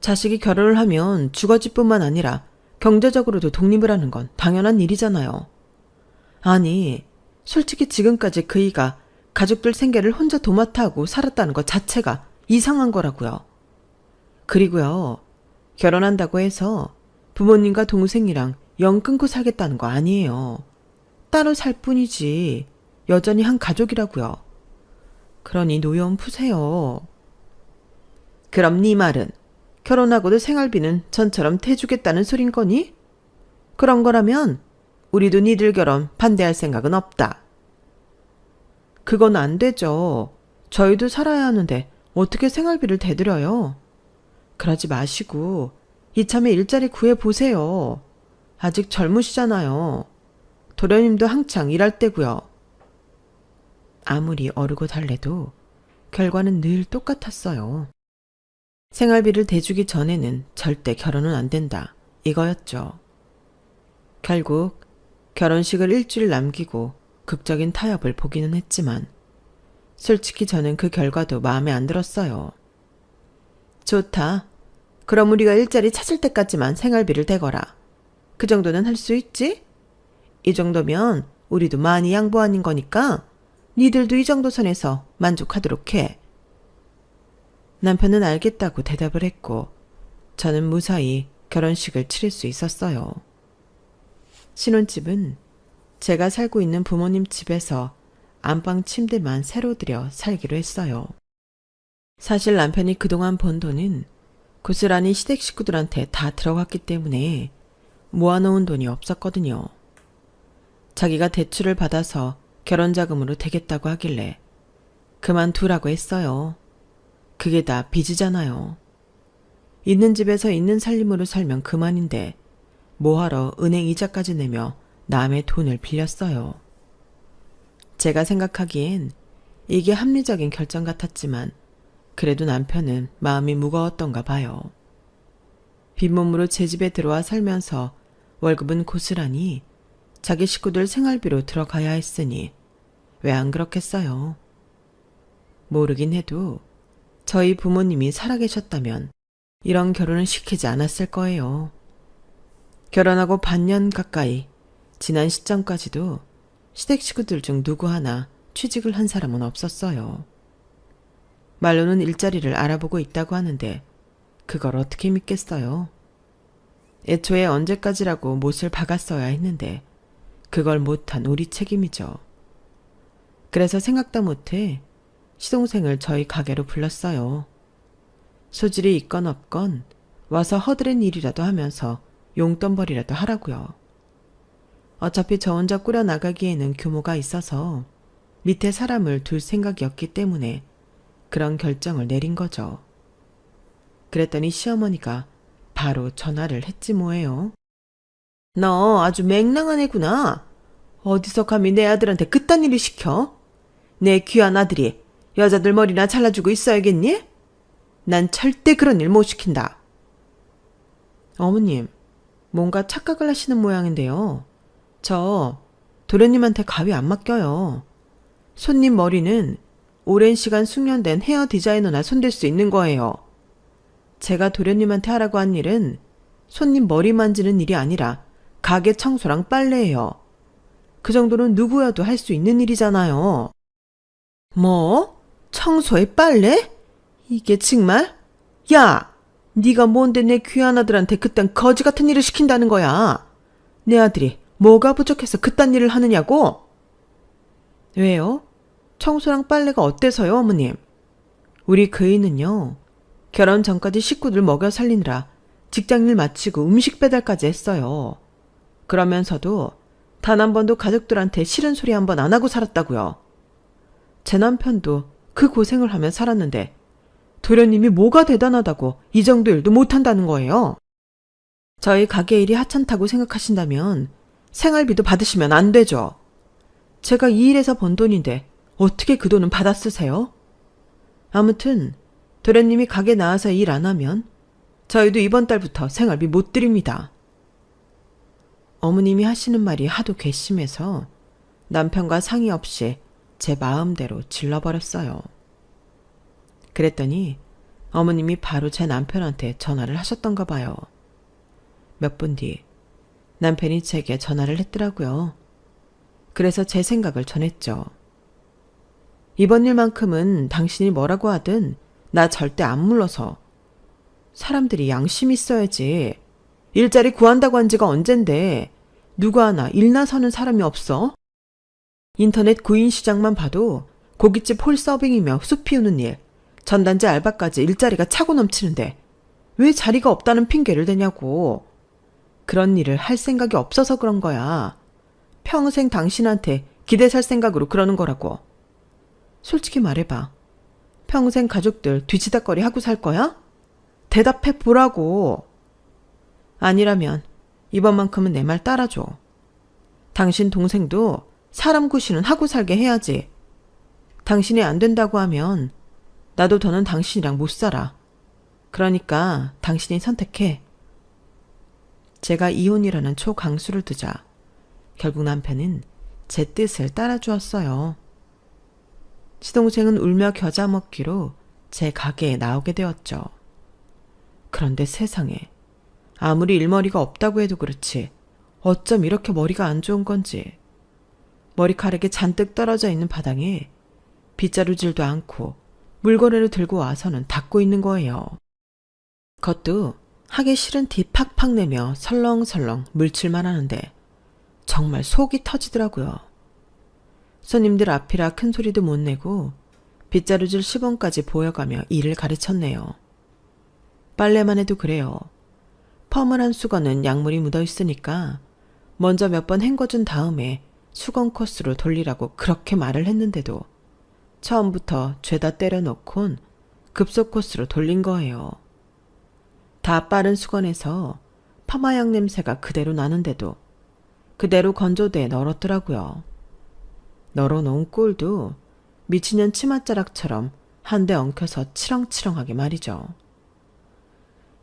자식이 결혼을 하면 주거지뿐만 아니라 경제적으로도 독립을 하는 건 당연한 일이잖아요. 아니, 솔직히 지금까지 그이가 가족들 생계를 혼자 도맡아 하고 살았다는 것 자체가 이상한 거라고요. 그리고요, 결혼한다고 해서 부모님과 동생이랑 영 끊고 살겠다는 거 아니에요. 따로 살 뿐이지 여전히 한 가족이라고요. 그러니 노여움 푸세요. 그럼 네 말은 결혼하고도 생활비는 전처럼 대주겠다는 소린 거니? 그런 거라면 우리도 니들 결혼 반대할 생각은 없다. 그건 안 되죠. 저희도 살아야 하는데 어떻게 생활비를 대드려요? 그러지 마시고 이참에 일자리 구해보세요. 아직 젊으시잖아요. 도련님도 한창 일할 때고요. 아무리 어르고 달래도 결과는 늘 똑같았어요. 생활비를 대주기 전에는 절대 결혼은 안 된다. 이거였죠. 결국 결혼식을 일주일 남기고 극적인 타협을 보기는 했지만 솔직히 저는 그 결과도 마음에 안 들었어요. 좋다. 그럼 우리가 일자리 찾을 때까지만 생활비를 대거라. 그 정도는 할 수 있지? 이 정도면 우리도 많이 양보 아닌 거니까 니들도 이 정도 선에서 만족하도록 해. 남편은 알겠다고 대답을 했고 저는 무사히 결혼식을 치를 수 있었어요. 신혼집은 제가 살고 있는 부모님 집에서 안방 침대만 새로 들여 살기로 했어요. 사실 남편이 그동안 번 돈은 고스란히 시댁 식구들한테 다 들어갔기 때문에 모아놓은 돈이 없었거든요. 자기가 대출을 받아서 결혼자금으로 되겠다고 하길래 그만두라고 했어요. 그게 다 빚이잖아요. 있는 집에서 있는 살림으로 살면 그만인데 뭐하러 은행 이자까지 내며 남의 돈을 빌렸어요. 제가 생각하기엔 이게 합리적인 결정 같았지만 그래도 남편은 마음이 무거웠던가 봐요. 빈몸으로 제 집에 들어와 살면서 월급은 고스란히 자기 식구들 생활비로 들어가야 했으니 왜 안 그렇겠어요? 모르긴 해도 저희 부모님이 살아계셨다면 이런 결혼을 시키지 않았을 거예요. 결혼하고 반년 가까이 지난 시점까지도 시댁 식구들 중 누구 하나 취직을 한 사람은 없었어요. 말로는 일자리를 알아보고 있다고 하는데 그걸 어떻게 믿겠어요? 애초에 언제까지라고 못을 박았어야 했는데 그걸 못한 우리 책임이죠. 그래서 생각도 못해 시동생을 저희 가게로 불렀어요. 소질이 있건 없건 와서 허드렛 일이라도 하면서 용돈벌이라도 하라고요. 어차피 저 혼자 꾸려나가기에는 규모가 있어서 밑에 사람을 둘 생각이었기 때문에 그런 결정을 내린 거죠. 그랬더니 시어머니가 바로 전화를 했지 뭐예요. 너 아주 맹랑한 애구나. 어디서 감히 내 아들한테 그딴 일을 시켜? 내 귀한 아들이 여자들 머리나 잘라주고 있어야겠니? 난 절대 그런 일 못 시킨다. 어머님, 뭔가 착각을 하시는 모양인데요. 저 도련님한테 가위 안 맡겨요. 손님 머리는 오랜 시간 숙련된 헤어 디자이너나 손댈 수 있는 거예요. 제가 도련님한테 하라고 한 일은 손님 머리 만지는 일이 아니라 가게 청소랑 빨래예요. 그 정도는 누구여도 할 수 있는 일이잖아요. 뭐? 청소에 빨래? 이게 정말? 야! 네가 뭔데 내 귀한 아들한테 그딴 거지 같은 일을 시킨다는 거야. 내 아들이 뭐가 부족해서 그딴 일을 하느냐고? 왜요? 청소랑 빨래가 어때서요, 어머님? 우리 그이는요, 결혼 전까지 식구들 먹여 살리느라 직장일 마치고 음식 배달까지 했어요. 그러면서도 단 한 번도 가족들한테 싫은 소리 한 번 안 하고 살았다고요. 제 남편도 그 고생을 하며 살았는데 도련님이 뭐가 대단하다고 이 정도 일도 못한다는 거예요. 저희 가게 일이 하찮다고 생각하신다면 생활비도 받으시면 안 되죠. 제가 이 일에서 번 돈인데 어떻게 그 돈은 받아 쓰세요? 아무튼 도련님이 가게 나와서 일 안 하면 저희도 이번 달부터 생활비 못 드립니다. 어머님이 하시는 말이 하도 괘씸해서 남편과 상의 없이 제 마음대로 질러버렸어요. 그랬더니 어머님이 바로 제 남편한테 전화를 하셨던가 봐요. 몇 분 뒤 남편이 제게 전화를 했더라고요. 그래서 제 생각을 전했죠. 이번 일만큼은 당신이 뭐라고 하든 나 절대 안 물러서. 사람들이 양심 있어야지. 일자리 구한다고 한 지가 언젠데 누구 하나 일나 서는 사람이 없어? 인터넷 구인 시장만 봐도 고깃집 홀서빙이며 숲 피우는 일, 전단지 알바까지 일자리가 차고 넘치는데 왜 자리가 없다는 핑계를 대냐고. 그런 일을 할 생각이 없어서 그런 거야. 평생 당신한테 기대 살 생각으로 그러는 거라고. 솔직히 말해봐. 평생 가족들 뒤치다꺼리 하고 살 거야? 대답해 보라고. 아니라면 이번만큼은 내 말 따라줘. 당신 동생도 사람 구실은 하고 살게 해야지. 당신이 안 된다고 하면 나도 더는 당신이랑 못 살아. 그러니까 당신이 선택해. 제가 이혼이라는 초강수를 두자 결국 남편은 제 뜻을 따라주었어요. 시동생은 울며 겨자 먹기로 제 가게에 나오게 되었죠. 그런데 세상에 아무리 일머리가 없다고 해도 그렇지 어쩜 이렇게 머리가 안 좋은 건지. 머리카락이 잔뜩 떨어져 있는 바닥에 빗자루질도 않고 물건을 들고 와서는 닦고 있는 거예요. 그것도 하기 싫은 티 팍팍 내며 설렁설렁 물칠만 하는데 정말 속이 터지더라고요. 손님들 앞이라 큰 소리도 못 내고 빗자루질 시범까지 보여가며 일을 가르쳤네요. 빨래만 해도 그래요. 펌을 한 수건은 약물이 묻어 있으니까 먼저 몇 번 헹궈준 다음에 수건 코스로 돌리라고 그렇게 말을 했는데도 처음부터 죄다 때려놓곤 급속 코스로 돌린 거예요. 다 빠른 수건에서 파마약 냄새가 그대로 나는데도 그대로 건조대에 널었더라고요. 널어놓은 꼴도 미친년 치맛자락처럼 한 대 엉켜서 치렁치렁하게 말이죠.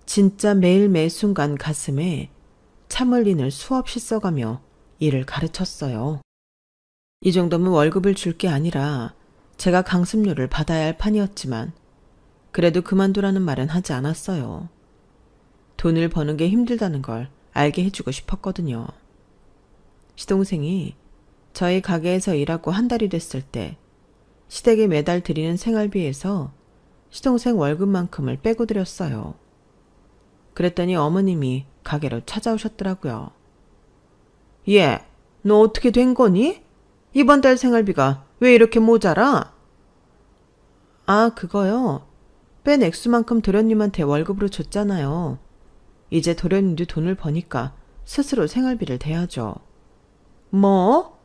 진짜 매일 매 순간 가슴에 참을린을 수없이 써가며 일을 가르쳤어요. 이 정도면 월급을 줄 게 아니라 제가 강습료를 받아야 할 판이었지만 그래도 그만두라는 말은 하지 않았어요. 돈을 버는 게 힘들다는 걸 알게 해주고 싶었거든요. 시동생이 저희 가게에서 일하고 한 달이 됐을 때 시댁에 매달 드리는 생활비에서 시동생 월급만큼을 빼고 드렸어요. 그랬더니 어머님이 가게로 찾아오셨더라고요. 얘, 너 어떻게 된 거니? 이번 달 생활비가 왜 이렇게 모자라? 아, 그거요. 뺀 액수만큼 도련님한테 월급으로 줬잖아요. 이제 도련님도 돈을 버니까 스스로 생활비를 대야죠. 뭐?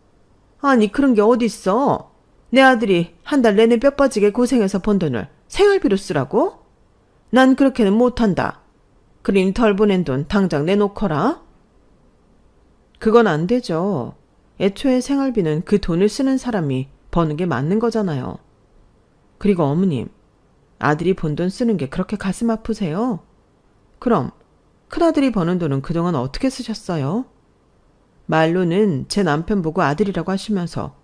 아니 그런 게 어딨어? 내 아들이 한 달 내내 뼈 빠지게 고생해서 번 돈을 생활비로 쓰라고? 난 그렇게는 못한다. 그러니 덜 보낸 돈 당장 내놓거라. 그건 안 되죠. 애초에 생활비는 그 돈을 쓰는 사람이 버는 게 맞는 거잖아요. 그리고 어머님, 아들이 번 돈 쓰는 게 그렇게 가슴 아프세요? 그럼 큰아들이 버는 돈은 그동안 어떻게 쓰셨어요? 말로는 제 남편 보고 아들이라고 하시면서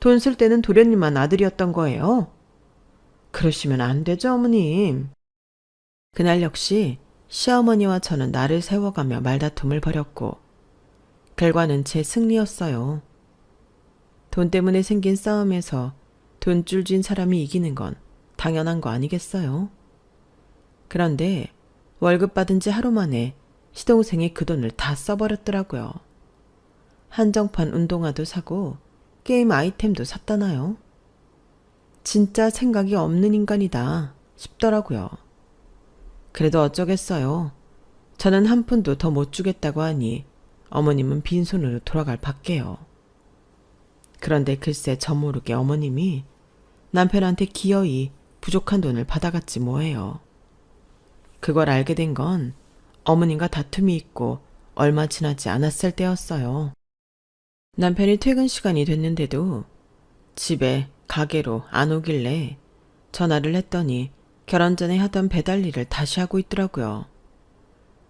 돈 쓸 때는 도련님만 아들이었던 거예요. 그러시면 안 되죠, 어머님. 그날 역시 시어머니와 저는 날을 세워가며 말다툼을 벌였고 결과는 제 승리였어요. 돈 때문에 생긴 싸움에서 돈줄 쥔 사람이 이기는 건 당연한 거 아니겠어요? 그런데 월급 받은 지 하루 만에 시동생이 그 돈을 다 써버렸더라고요. 한정판 운동화도 사고 게임 아이템도 샀다나요? 진짜 생각이 없는 인간이다 싶더라고요. 그래도 어쩌겠어요. 저는 한 푼도 더 못 주겠다고 하니 어머님은 빈손으로 돌아갈 밖에요. 그런데 글쎄 저 모르게 어머님이 남편한테 기어이 부족한 돈을 받아갔지 뭐예요. 그걸 알게 된 건 어머님과 다툼이 있고 얼마 지나지 않았을 때였어요. 남편이 퇴근 시간이 됐는데도 집에 가게로 안 오길래 전화를 했더니 결혼 전에 하던 배달 일을 다시 하고 있더라고요.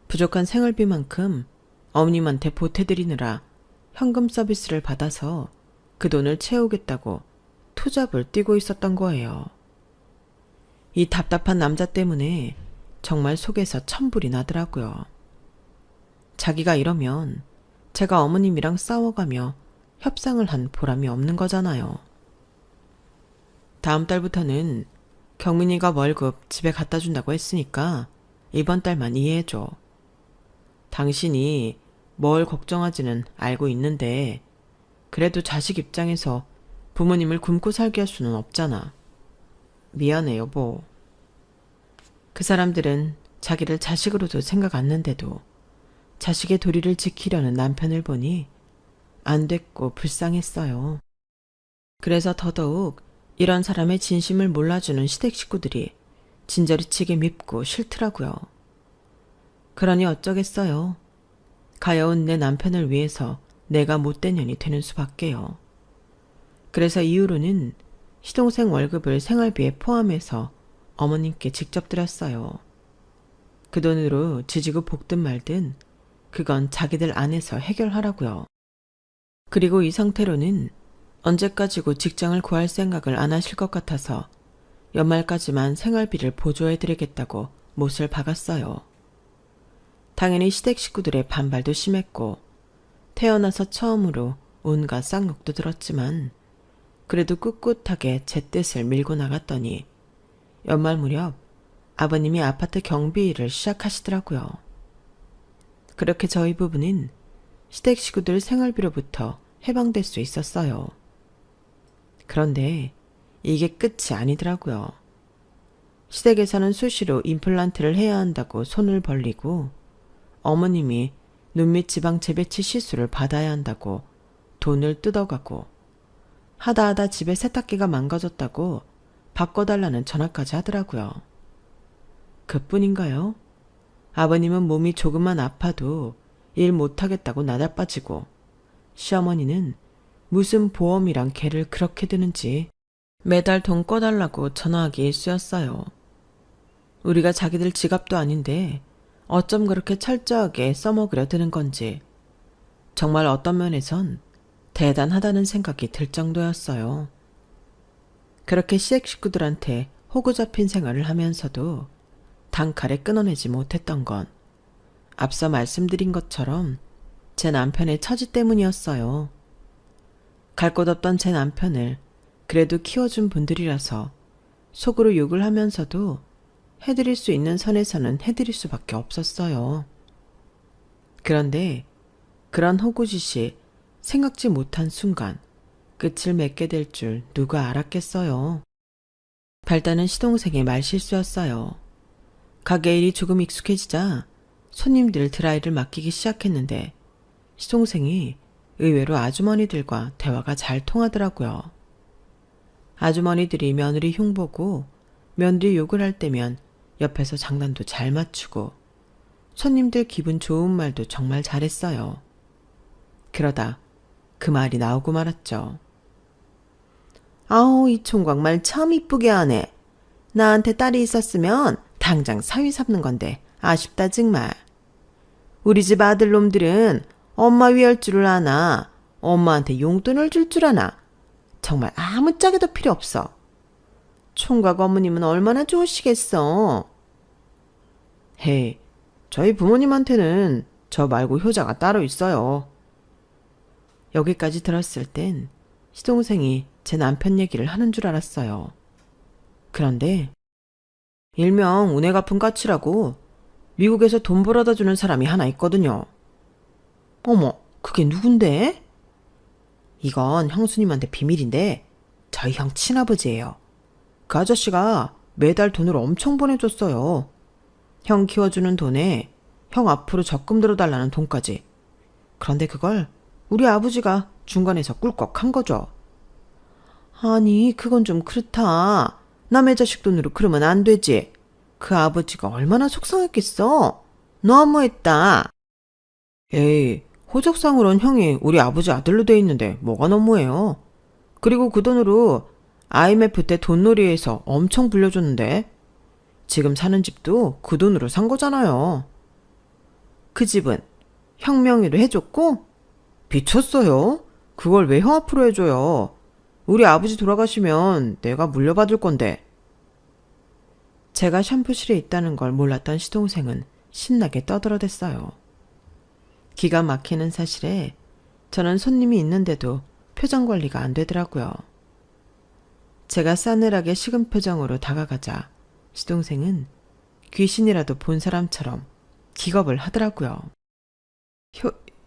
부족한 생활비만큼 어머님한테 보태드리느라 현금 서비스를 받아서 그 돈을 채우겠다고 투잡을 뛰고 있었던 거예요. 이 답답한 남자 때문에 정말 속에서 천불이 나더라고요. 자기가 이러면 제가 어머님이랑 싸워가며 협상을 한 보람이 없는 거잖아요. 다음 달부터는 경민이가 월급 집에 갖다 준다고 했으니까 이번 달만 이해해줘. 당신이 뭘 걱정하지는 알고 있는데 그래도 자식 입장에서 부모님을 굶고 살게 할 수는 없잖아. 미안해 여보. 그 사람들은 자기를 자식으로도 생각 않는데도 자식의 도리를 지키려는 남편을 보니 안 됐고 불쌍했어요. 그래서 더더욱 이런 사람의 진심을 몰라주는 시댁 식구들이 진저리치게 밉고 싫더라고요. 그러니 어쩌겠어요. 가여운 내 남편을 위해서 내가 못된 년이 되는 수밖에요. 그래서 이후로는 시동생 월급을 생활비에 포함해서 어머님께 직접 드렸어요. 그 돈으로 지지고 볶든 말든 그건 자기들 안에서 해결하라고요. 그리고 이 상태로는 언제까지고 직장을 구할 생각을 안 하실 것 같아서 연말까지만 생활비를 보조해드리겠다고 못을 박았어요. 당연히 시댁 식구들의 반발도 심했고 태어나서 처음으로 온갖 쌍욕도 들었지만 그래도 꿋꿋하게 제 뜻을 밀고 나갔더니 연말 무렵 아버님이 아파트 경비 일을 시작하시더라고요. 그렇게 저희 부부는 시댁 식구들 생활비로부터 해방될 수 있었어요. 그런데 이게 끝이 아니더라고요. 시댁에서는 수시로 임플란트를 해야 한다고 손을 벌리고 어머님이 눈밑 지방 재배치 시술을 받아야 한다고 돈을 뜯어가고 하다 집에 세탁기가 망가졌다고 바꿔달라는 전화까지 하더라고요. 그뿐인가요? 아버님은 몸이 조금만 아파도 일 못하겠다고 나달빠지고 시어머니는 무슨 보험이랑 개를 그렇게 드는지 매달 돈 꺼달라고 전화하기 일쑤였어요. 우리가 자기들 지갑도 아닌데 어쩜 그렇게 철저하게 써먹으려 드는 건지 정말 어떤 면에선 대단하다는 생각이 들 정도였어요. 그렇게 시댁 식구들한테 호구 잡힌 생활을 하면서도 단칼에 끊어내지 못했던 건 앞서 말씀드린 것처럼 제 남편의 처지 때문이었어요. 갈 곳 없던 제 남편을 그래도 키워준 분들이라서 속으로 욕을 하면서도 해드릴 수 있는 선에서는 해드릴 수밖에 없었어요. 그런데 그런 호구짓이 생각지 못한 순간 끝을 맺게 될 줄 누가 알았겠어요. 발단은 시동생의 말실수였어요. 가게 일이 조금 익숙해지자 손님들 드라이를 맡기기 시작했는데 시동생이 의외로 아주머니들과 대화가 잘 통하더라고요. 아주머니들이 며느리 흉보고 며느리 욕을 할 때면 옆에서 장난도 잘 맞추고 손님들 기분 좋은 말도 정말 잘했어요. 그러다 그 말이 나오고 말았죠. 아우, 이 총각 말 참 이쁘게 하네. 나한테 딸이 있었으면 당장 사위 삼는 건데 아쉽다 정말. 우리 집 아들놈들은 엄마 위할 줄을 아나 엄마한테 용돈을 줄 줄 아나 정말 아무짝에도 필요 없어. 총각 어머님은 얼마나 좋으시겠어. 헤이, 저희 부모님한테는 저 말고 효자가 따로 있어요. 여기까지 들었을 땐 시동생이 제 남편 얘기를 하는 줄 알았어요. 그런데 일명 은혜 갚은 까치라고 미국에서 돈 벌어다 주는 사람이 하나 있거든요. 어머, 그게 누군데? 이건 형수님한테 비밀인데 저희 형 친아버지예요. 그 아저씨가 매달 돈을 엄청 보내줬어요. 형 키워주는 돈에 형 앞으로 적금 들어달라는 돈까지. 그런데 그걸 우리 아버지가 중간에서 꿀꺽한 거죠. 아니, 그건 좀 그렇다. 남의 자식 돈으로 그러면 안 되지. 그 아버지가 얼마나 속상했겠어. 너무했다. 에이, 호적상으론 형이 우리 아버지 아들로 돼 있는데 뭐가 너무해요. 그리고 그 돈으로 IMF 때 돈놀이에서 엄청 불려줬는데 지금 사는 집도 그 돈으로 산 거잖아요. 그 집은 형 명의로 해줬고 미쳤어요. 그걸 왜 형 앞으로 해줘요. 우리 아버지 돌아가시면 내가 물려받을 건데. 제가 샴푸실에 있다는 걸 몰랐던 시동생은 신나게 떠들어댔어요. 기가 막히는 사실에 저는 손님이 있는데도 표정 관리가 안 되더라고요. 제가 싸늘하게 식은 표정으로 다가가자 시동생은 귀신이라도 본 사람처럼 기겁을 하더라고요.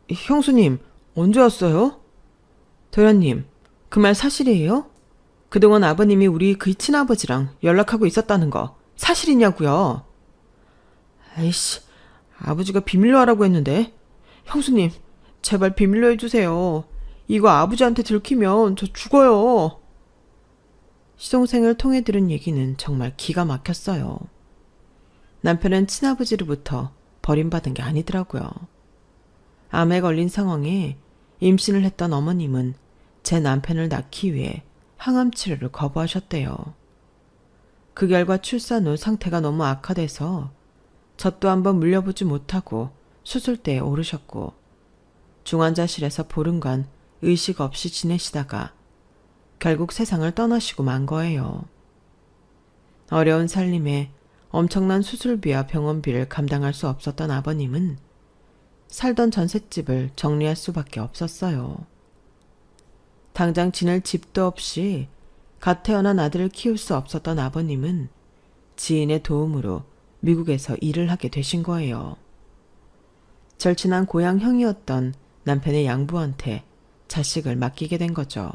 형수님, 언제 왔어요? 도련님, 그 말 사실이에요? 그동안 아버님이 우리 그 친아버지랑 연락하고 있었다는 거 사실이냐고요? 아이씨, 아버지가 비밀로 하라고 했는데. 형수님, 제발 비밀로 해주세요. 이거 아버지한테 들키면 저 죽어요. 시동생을 통해 들은 얘기는 정말 기가 막혔어요. 남편은 친아버지로부터 버림받은 게 아니더라고요. 암에 걸린 상황에 임신을 했던 어머님은 제 남편을 낳기 위해 항암 치료를 거부하셨대요. 그 결과 출산 후 상태가 너무 악화돼서 젖도 한번 물려보지 못하고 수술대에 오르셨고 중환자실에서 보름간 의식 없이 지내시다가 결국 세상을 떠나시고 만 거예요. 어려운 살림에 엄청난 수술비와 병원비를 감당할 수 없었던 아버님은 살던 전셋집을 정리할 수밖에 없었어요. 당장 지낼 집도 없이 갓 태어난 아들을 키울 수 없었던 아버님은 지인의 도움으로 미국에서 일을 하게 되신 거예요. 절친한 고향 형이었던 남편의 양부한테 자식을 맡기게 된 거죠.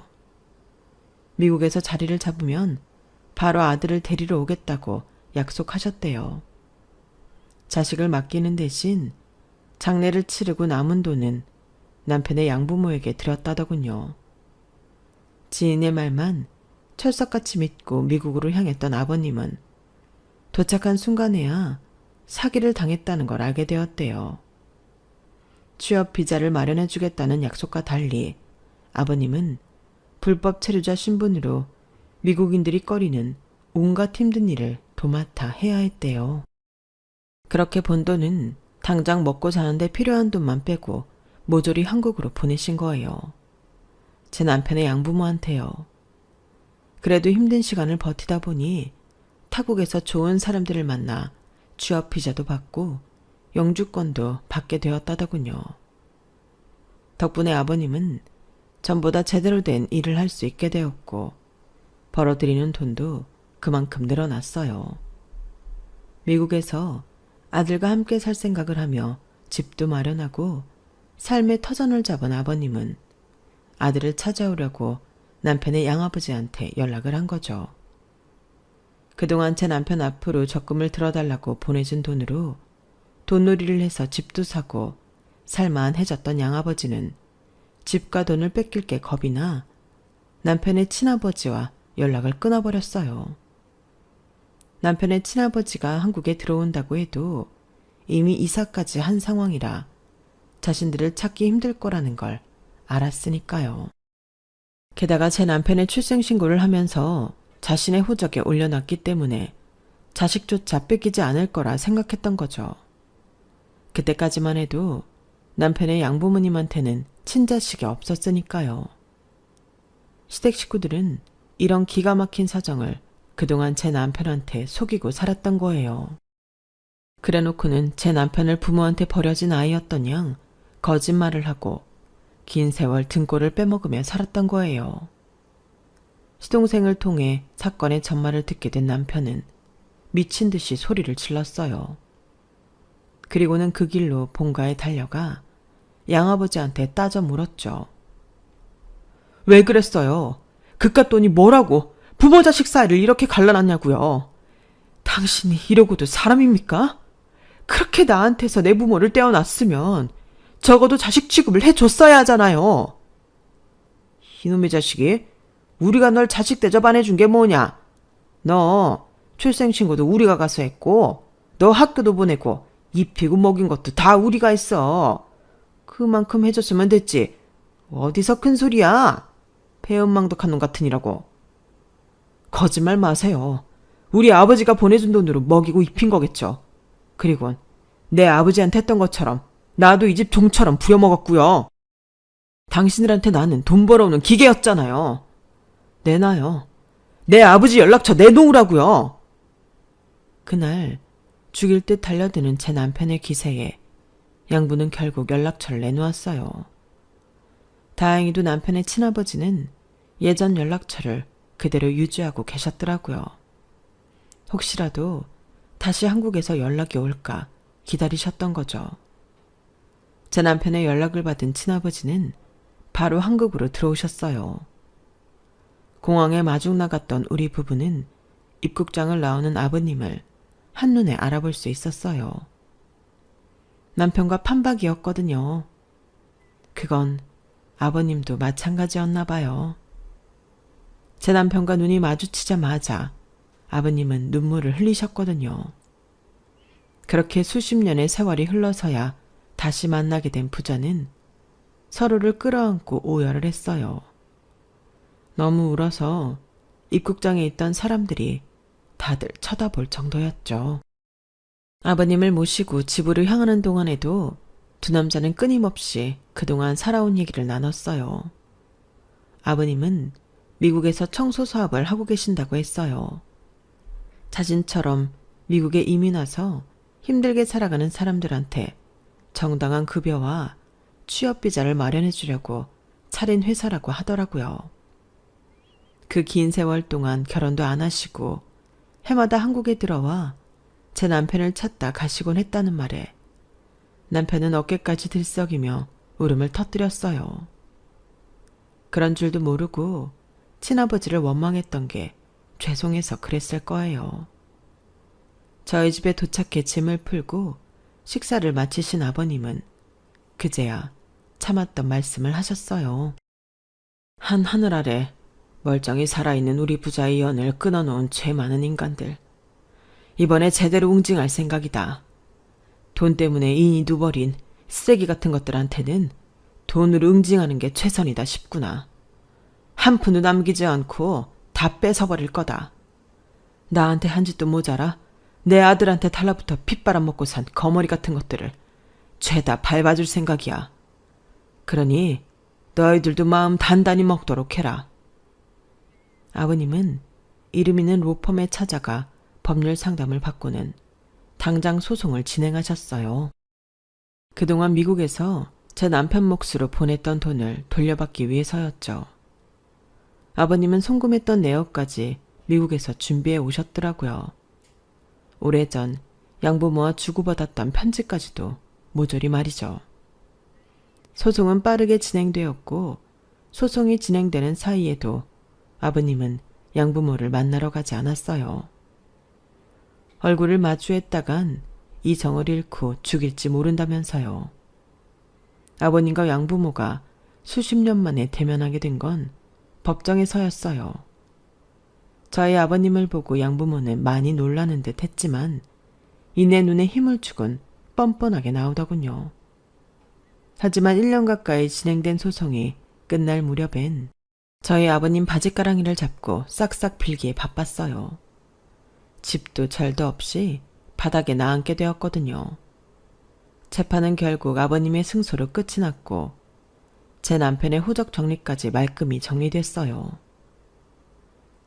미국에서 자리를 잡으면 바로 아들을 데리러 오겠다고 약속하셨대요. 자식을 맡기는 대신 장례를 치르고 남은 돈은 남편의 양부모에게 드렸다더군요. 지인의 말만 철석같이 믿고 미국으로 향했던 아버님은 도착한 순간에야 사기를 당했다는 걸 알게 되었대요. 취업 비자를 마련해 주겠다는 약속과 달리 아버님은 불법 체류자 신분으로 미국인들이 꺼리는 온갖 힘든 일을 도맡아 해야 했대요. 그렇게 번 돈은 당장 먹고 사는데 필요한 돈만 빼고 모조리 한국으로 보내신 거예요. 제 남편의 양부모한테요. 그래도 힘든 시간을 버티다 보니 타국에서 좋은 사람들을 만나 취업 비자도 받고 영주권도 받게 되었다더군요. 덕분에 아버님은 전보다 제대로 된 일을 할 수 있게 되었고 벌어들이는 돈도 그만큼 늘어났어요. 미국에서 아들과 함께 살 생각을 하며 집도 마련하고 삶의 터전을 잡은 아버님은 아들을 찾아오려고 남편의 양아버지한테 연락을 한 거죠. 그동안 제 남편 앞으로 적금을 들어달라고 보내준 돈으로 돈놀이를 해서 집도 사고 살만해졌던 양아버지는 집과 돈을 뺏길 게 겁이 나 남편의 친아버지와 연락을 끊어버렸어요. 남편의 친아버지가 한국에 들어온다고 해도 이미 이사까지 한 상황이라 자신들을 찾기 힘들 거라는 걸 알았으니까요. 게다가 제 남편의 출생신고를 하면서 자신의 호적에 올려놨기 때문에 자식조차 뺏기지 않을 거라 생각했던 거죠. 그때까지만 해도 남편의 양부모님한테는 친자식이 없었으니까요. 시댁 식구들은 이런 기가 막힌 사정을 그동안 제 남편한테 속이고 살았던 거예요. 그래놓고는 제 남편을 부모한테 버려진 아이였던 양 거짓말을 하고 긴 세월 등골을 빼먹으며 살았던 거예요. 시동생을 통해 사건의 전말을 듣게 된 남편은 미친 듯이 소리를 질렀어요. 그리고는 그 길로 본가에 달려가 양아버지한테 따져 물었죠. 왜 그랬어요? 그깟 돈이 뭐라고 부모 자식 사이를 이렇게 갈라놨냐고요. 당신이 이러고도 사람입니까? 그렇게 나한테서 내 부모를 떼어놨으면 적어도 자식 취급을 해줬어야 하잖아요. 이놈의 자식이 우리가 널 자식 대접 안 해준 게 뭐냐? 너 출생신고도 우리가 가서 했고 너 학교도 보내고 입히고 먹인 것도 다 우리가 했어. 그만큼 해줬으면 됐지. 어디서 큰 소리야? 배은망덕한 놈 같으니라고. 거짓말 마세요. 우리 아버지가 보내준 돈으로 먹이고 입힌 거겠죠. 그리고 내 아버지한테 했던 것처럼 나도 이 집 종처럼 부려먹었고요. 당신들한테 나는 돈 벌어오는 기계였잖아요. 내놔요. 내 아버지 연락처 내놓으라고요. 그날 죽일 듯 달려드는 제 남편의 기세에 양부는 결국 연락처를 내놓았어요. 다행히도 남편의 친아버지는 예전 연락처를 그대로 유지하고 계셨더라고요. 혹시라도 다시 한국에서 연락이 올까 기다리셨던 거죠. 제 남편의 연락을 받은 친아버지는 바로 한국으로 들어오셨어요. 공항에 마중 나갔던 우리 부부는 입국장을 나오는 아버님을 한눈에 알아볼 수 있었어요. 남편과 판박이었거든요. 그건 아버님도 마찬가지였나 봐요. 제 남편과 눈이 마주치자마자 아버님은 눈물을 흘리셨거든요. 그렇게 수십 년의 세월이 흘러서야 다시 만나게 된 부자는 서로를 끌어안고 오열을 했어요. 너무 울어서 입국장에 있던 사람들이 다들 쳐다볼 정도였죠. 아버님을 모시고 집으로 향하는 동안에도 두 남자는 끊임없이 그동안 살아온 얘기를 나눴어요. 아버님은 미국에서 청소 사업을 하고 계신다고 했어요. 자신처럼 미국에 이민 와서 힘들게 살아가는 사람들한테 정당한 급여와 취업비자를 마련해 주려고 차린 회사라고 하더라고요. 그 긴 세월 동안 결혼도 안 하시고 해마다 한국에 들어와 제 남편을 찾다 가시곤 했다는 말에 남편은 어깨까지 들썩이며 울음을 터뜨렸어요. 그런 줄도 모르고 친아버지를 원망했던 게 죄송해서 그랬을 거예요. 저희 집에 도착해 짐을 풀고 식사를 마치신 아버님은 그제야 참았던 말씀을 하셨어요. 한 하늘 아래 멀쩡히 살아있는 우리 부자의 연을 끊어놓은 죄 많은 인간들. 이번에 제대로 웅징할 생각이다. 돈 때문에 인이 누버린 쓰레기 같은 것들한테는 돈으로 응징하는 게 최선이다 싶구나. 한 푼도 남기지 않고 다 뺏어버릴 거다. 나한테 한 짓도 모자라 내 아들한테 달라붙어 핏바람 먹고 산 거머리 같은 것들을 죄다 밟아줄 생각이야. 그러니 너희들도 마음 단단히 먹도록 해라. 아버님은 이름 있는 로펌에 찾아가 법률 상담을 받고는 당장 소송을 진행하셨어요. 그동안 미국에서 제 남편 몫으로 보냈던 돈을 돌려받기 위해서였죠. 아버님은 송금했던 내역까지 미국에서 준비해 오셨더라고요. 오래전 양부모와 주고받았던 편지까지도 모조리 말이죠. 소송은 빠르게 진행되었고 소송이 진행되는 사이에도 아버님은 양부모를 만나러 가지 않았어요. 얼굴을 마주했다간 이 정을 잃고 죽일지 모른다면서요. 아버님과 양부모가 수십 년 만에 대면하게 된 건 법정에서였어요. 저희 아버님을 보고 양부모는 많이 놀라는 듯 했지만 이내 눈에 힘을 주곤 뻔뻔하게 나오더군요. 하지만 1년 가까이 진행된 소송이 끝날 무렵엔 저희 아버님 바지가랑이를 잡고 싹싹 빌기에 바빴어요. 집도 절도 없이 바닥에 나앉게 되었거든요. 재판은 결국 아버님의 승소로 끝이 났고 제 남편의 호적 정리까지 말끔히 정리됐어요.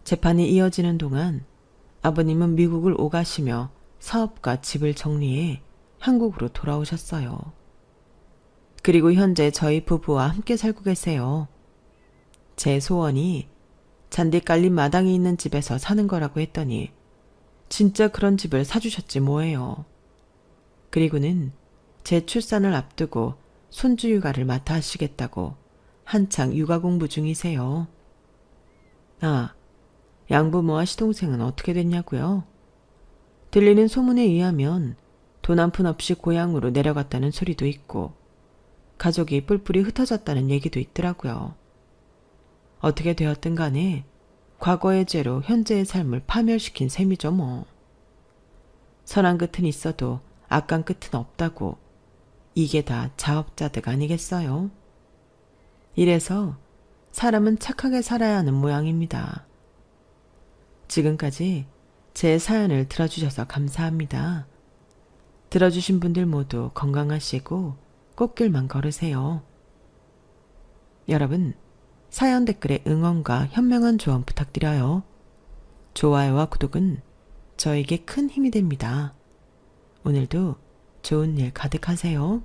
재판이 이어지는 동안 아버님은 미국을 오가시며 사업과 집을 정리해 한국으로 돌아오셨어요. 그리고 현재 저희 부부와 함께 살고 계세요. 제 소원이 잔디 깔린 마당이 있는 집에서 사는 거라고 했더니 진짜 그런 집을 사주셨지 뭐예요. 그리고는 제 출산을 앞두고 손주 육아를 맡아 하시겠다고 한창 육아 공부 중이세요. 아, 양부모와 시동생은 어떻게 됐냐고요? 들리는 소문에 의하면 돈 한 푼 없이 고향으로 내려갔다는 소리도 있고 가족이 뿔뿔이 흩어졌다는 얘기도 있더라고요. 어떻게 되었든 간에 과거의 죄로 현재의 삶을 파멸시킨 셈이죠 뭐. 선한 끝은 있어도 악한 끝은 없다고 이게 다 자업자득 아니겠어요? 이래서 사람은 착하게 살아야 하는 모양입니다. 지금까지 제 사연을 들어주셔서 감사합니다. 들어주신 분들 모두 건강하시고 꽃길만 걸으세요. 여러분, 사연 댓글에 응원과 현명한 조언 부탁드려요. 좋아요와 구독은 저에게 큰 힘이 됩니다. 오늘도 좋은 일 가득하세요.